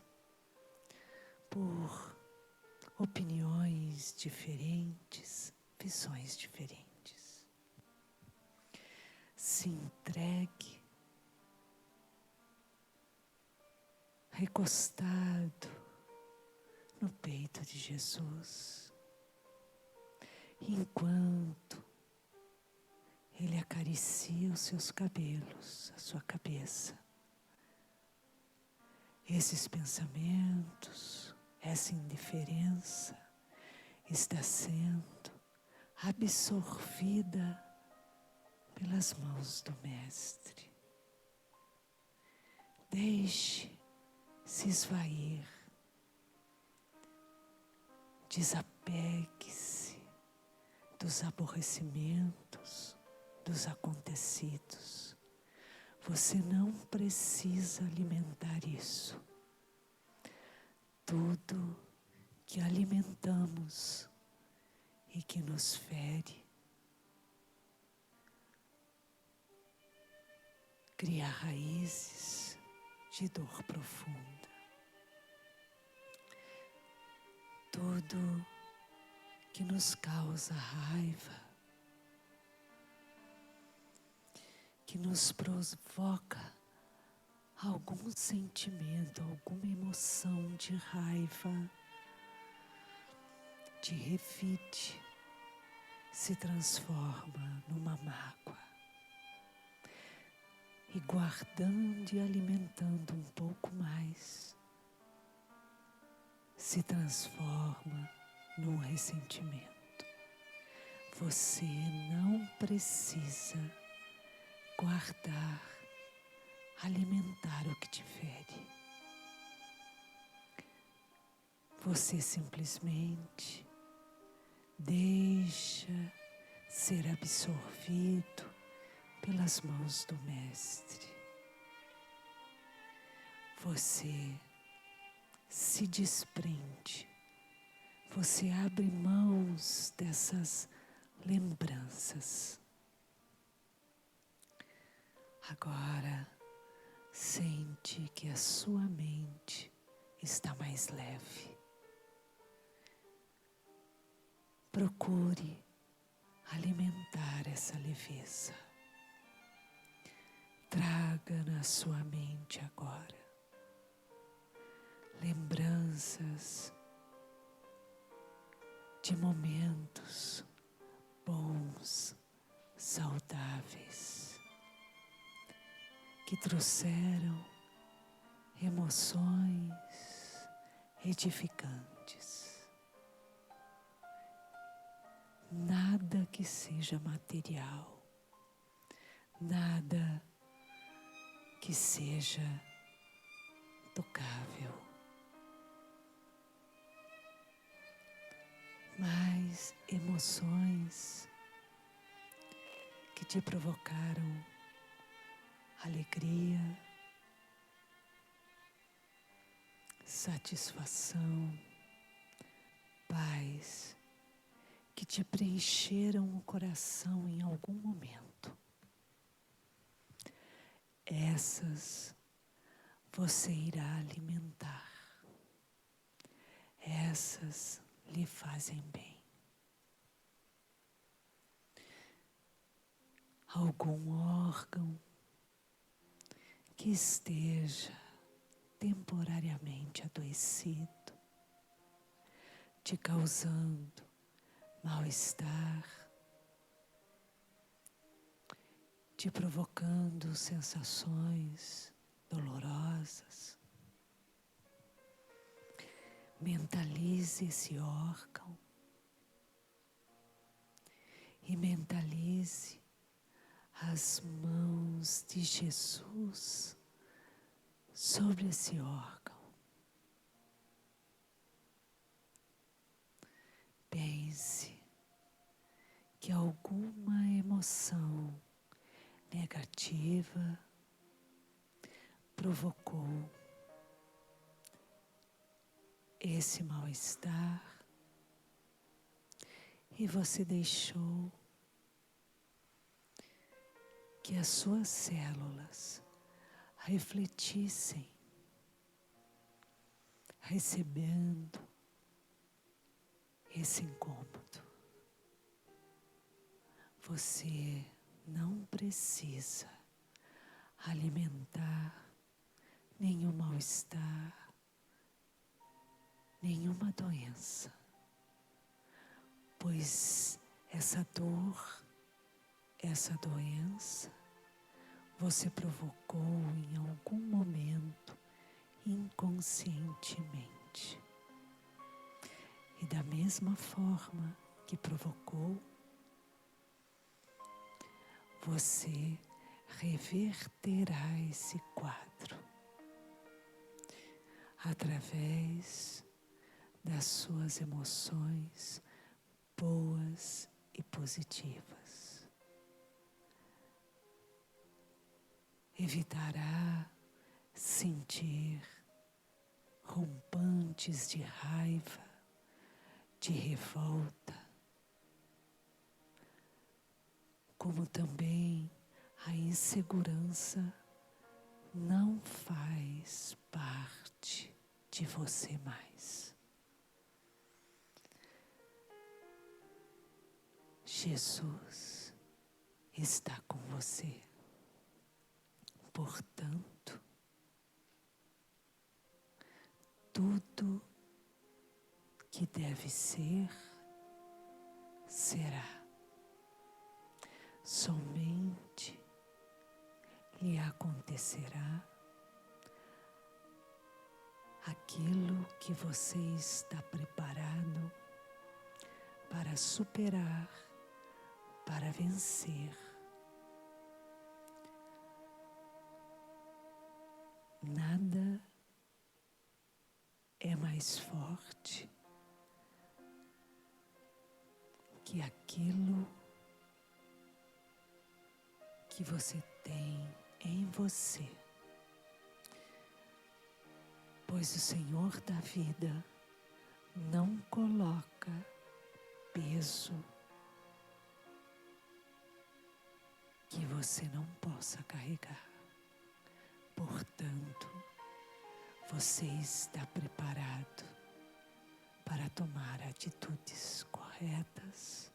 por opiniões diferentes, visões diferentes. Se entregue, recostado no peito de Jesus, enquanto Ele acaricia os seus cabelos, a sua cabeça. Esses pensamentos, essa indiferença está sendo absorvida pelas mãos do Mestre. Deixe-se esvair. Desapegue-se dos aborrecimentos, dos acontecidos. Você não precisa alimentar isso. Tudo que alimentamos e que nos fere cria raízes de dor profunda. Tudo que nos causa raiva, que nos provoca algum sentimento, alguma emoção de raiva, de revide, se transforma numa mágoa. E guardando e alimentando um pouco mais, se transforma num ressentimento. Você não precisa guardar, alimentar o que te fere. Você simplesmente deixa ser absorvido pelas mãos do Mestre. Você se desprende. Você abre mãos dessas lembranças. Agora, sente que a sua mente está mais leve. Procure alimentar essa leveza. Traga na sua mente agora lembranças de momentos bons, saudáveis, que trouxeram emoções edificantes. Nada que seja material, nada que seja tocável, mas emoções que te provocaram alegria, satisfação, paz, que te preencheram o coração em algum momento. Essas você irá alimentar. Essas lhe fazem bem. Algum órgão que esteja temporariamente adoecido, te causando mal-estar, te provocando sensações dolorosas. Mentalize esse órgão e mentalize as mãos de Jesus sobre esse órgão. Pense que alguma emoção negativa provocou esse mal-estar e você deixou que as suas células refletissem, recebendo esse incômodo. Você não precisa alimentar nenhum mal-estar, nenhuma doença, pois essa dor, essa doença, você provocou em algum momento inconscientemente. E da mesma forma que provocou, você reverterá esse quadro através das suas emoções boas e positivas. Evitará sentir rompantes de raiva, de revolta, como também a insegurança não faz parte de você mais. Jesus está com você. Portanto, tudo que deve ser, será. Somente lhe acontecerá aquilo que você está preparado para superar, para vencer. Nada é mais forte que aquilo que você tem em você, pois pois o Senhor da vida não coloca peso que você não possa carregar. Portanto, você está preparado para tomar atitudes corretas,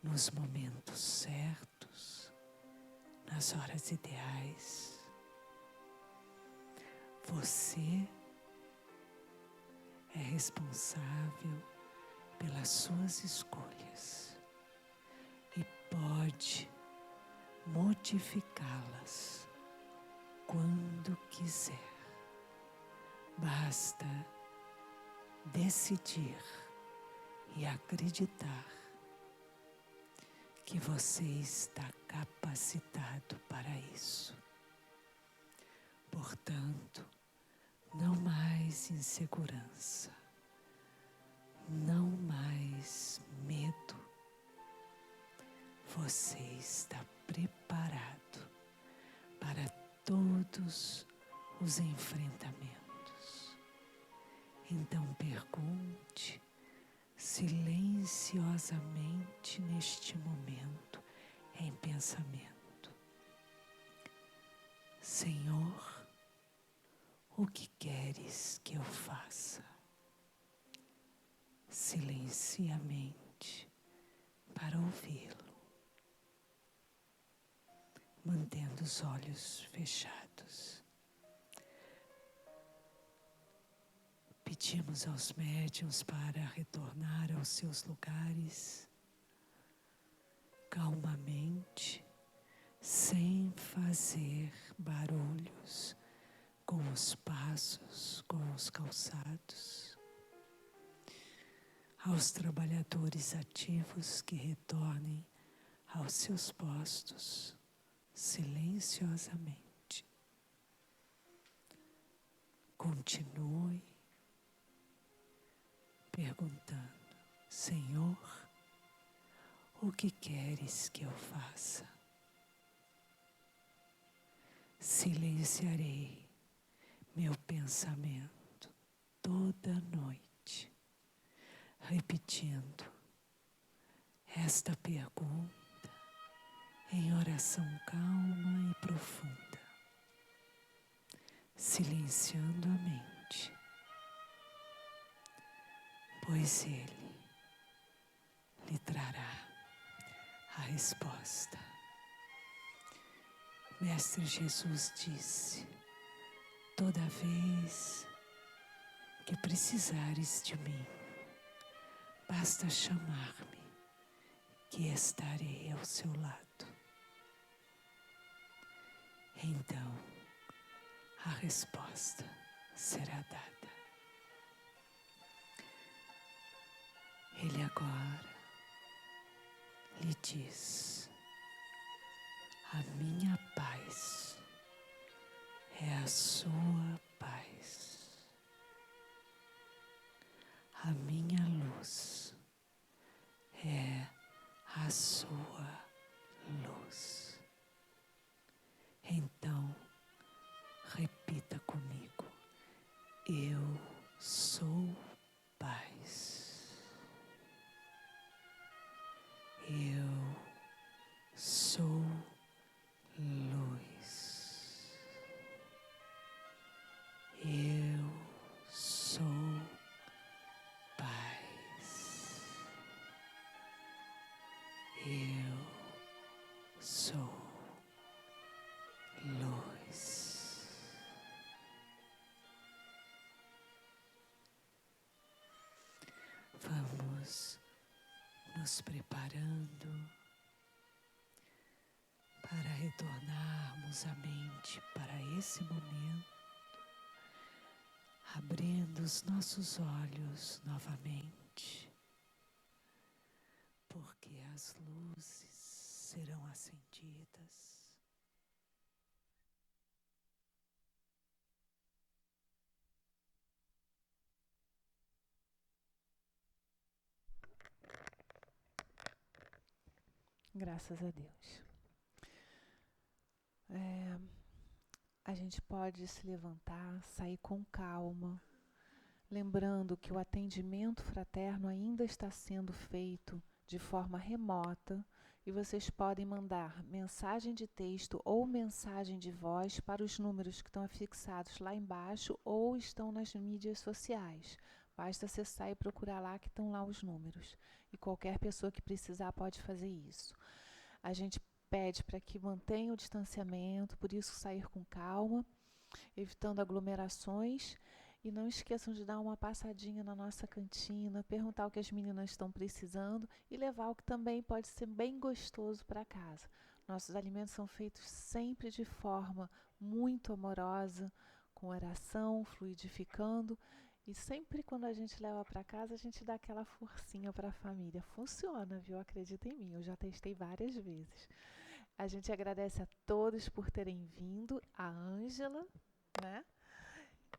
nos momentos certos, nas horas ideais. Você é responsável pelas suas escolhas e pode modificá-las quando quiser. Basta decidir e acreditar que você está capacitado para isso. Portanto, não mais insegurança, não mais medo. Você está preparado para todos os enfrentamentos. Então pergunte silenciosamente neste momento em pensamento: Senhor, o que queres que eu faça? Silencie a mente para ouvi-lo, mantendo os olhos fechados. Pedimos aos médiuns para retornar aos seus lugares calmamente, sem fazer barulhos com os passos, com os calçados. Aos trabalhadores ativos que retornem aos seus postos silenciosamente. Continue perguntando: Senhor, o que queres que eu faça? Silenciarei meu pensamento toda noite, repetindo esta pergunta em oração calma e profunda, silenciando a mente, pois Ele lhe trará a resposta. Mestre Jesus disse: toda vez que precisares de mim, basta chamar-me, que estarei ao seu lado. Então, a resposta será dada. Ele agora lhe diz: a minha paz é a sua paz. A minha luz é a sua luz. Então, repita comigo: eu sou paz. Eu sou luz. Eu sou paz. Eu sou luz. Vamos nos preparando para retornarmos a mente para esse momento, abrindo os nossos olhos novamente, porque as luzes serão acendidas. Graças a Deus. a gente pode se levantar, sair com calma, lembrando que o atendimento fraterno ainda está sendo feito de forma remota e vocês podem mandar mensagem de texto ou mensagem de voz para os números que estão afixados lá embaixo ou estão nas mídias sociais. Basta acessar e procurar lá que estão lá os números. E qualquer pessoa que precisar pode fazer isso. A gente pede para que mantenha o distanciamento, por isso sair com calma, evitando aglomerações. E não esqueçam de dar uma passadinha na nossa cantina, perguntar o que as meninas estão precisando e levar o que também pode ser bem gostoso para casa. Nossos alimentos são feitos sempre de forma muito amorosa, com oração, fluidificando. E sempre quando a gente leva para casa, a gente dá aquela forcinha para a família. Funciona, viu? Acredita em mim, eu já testei várias vezes. A gente agradece a todos por terem vindo, a Ângela, né?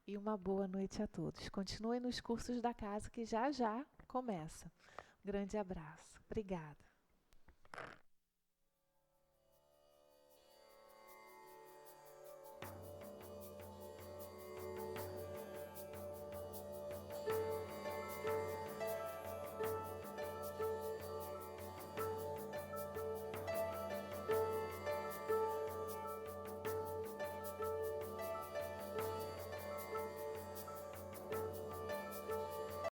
E uma boa noite a todos. Continuem nos cursos da casa que já já começa. Grande abraço. Obrigada.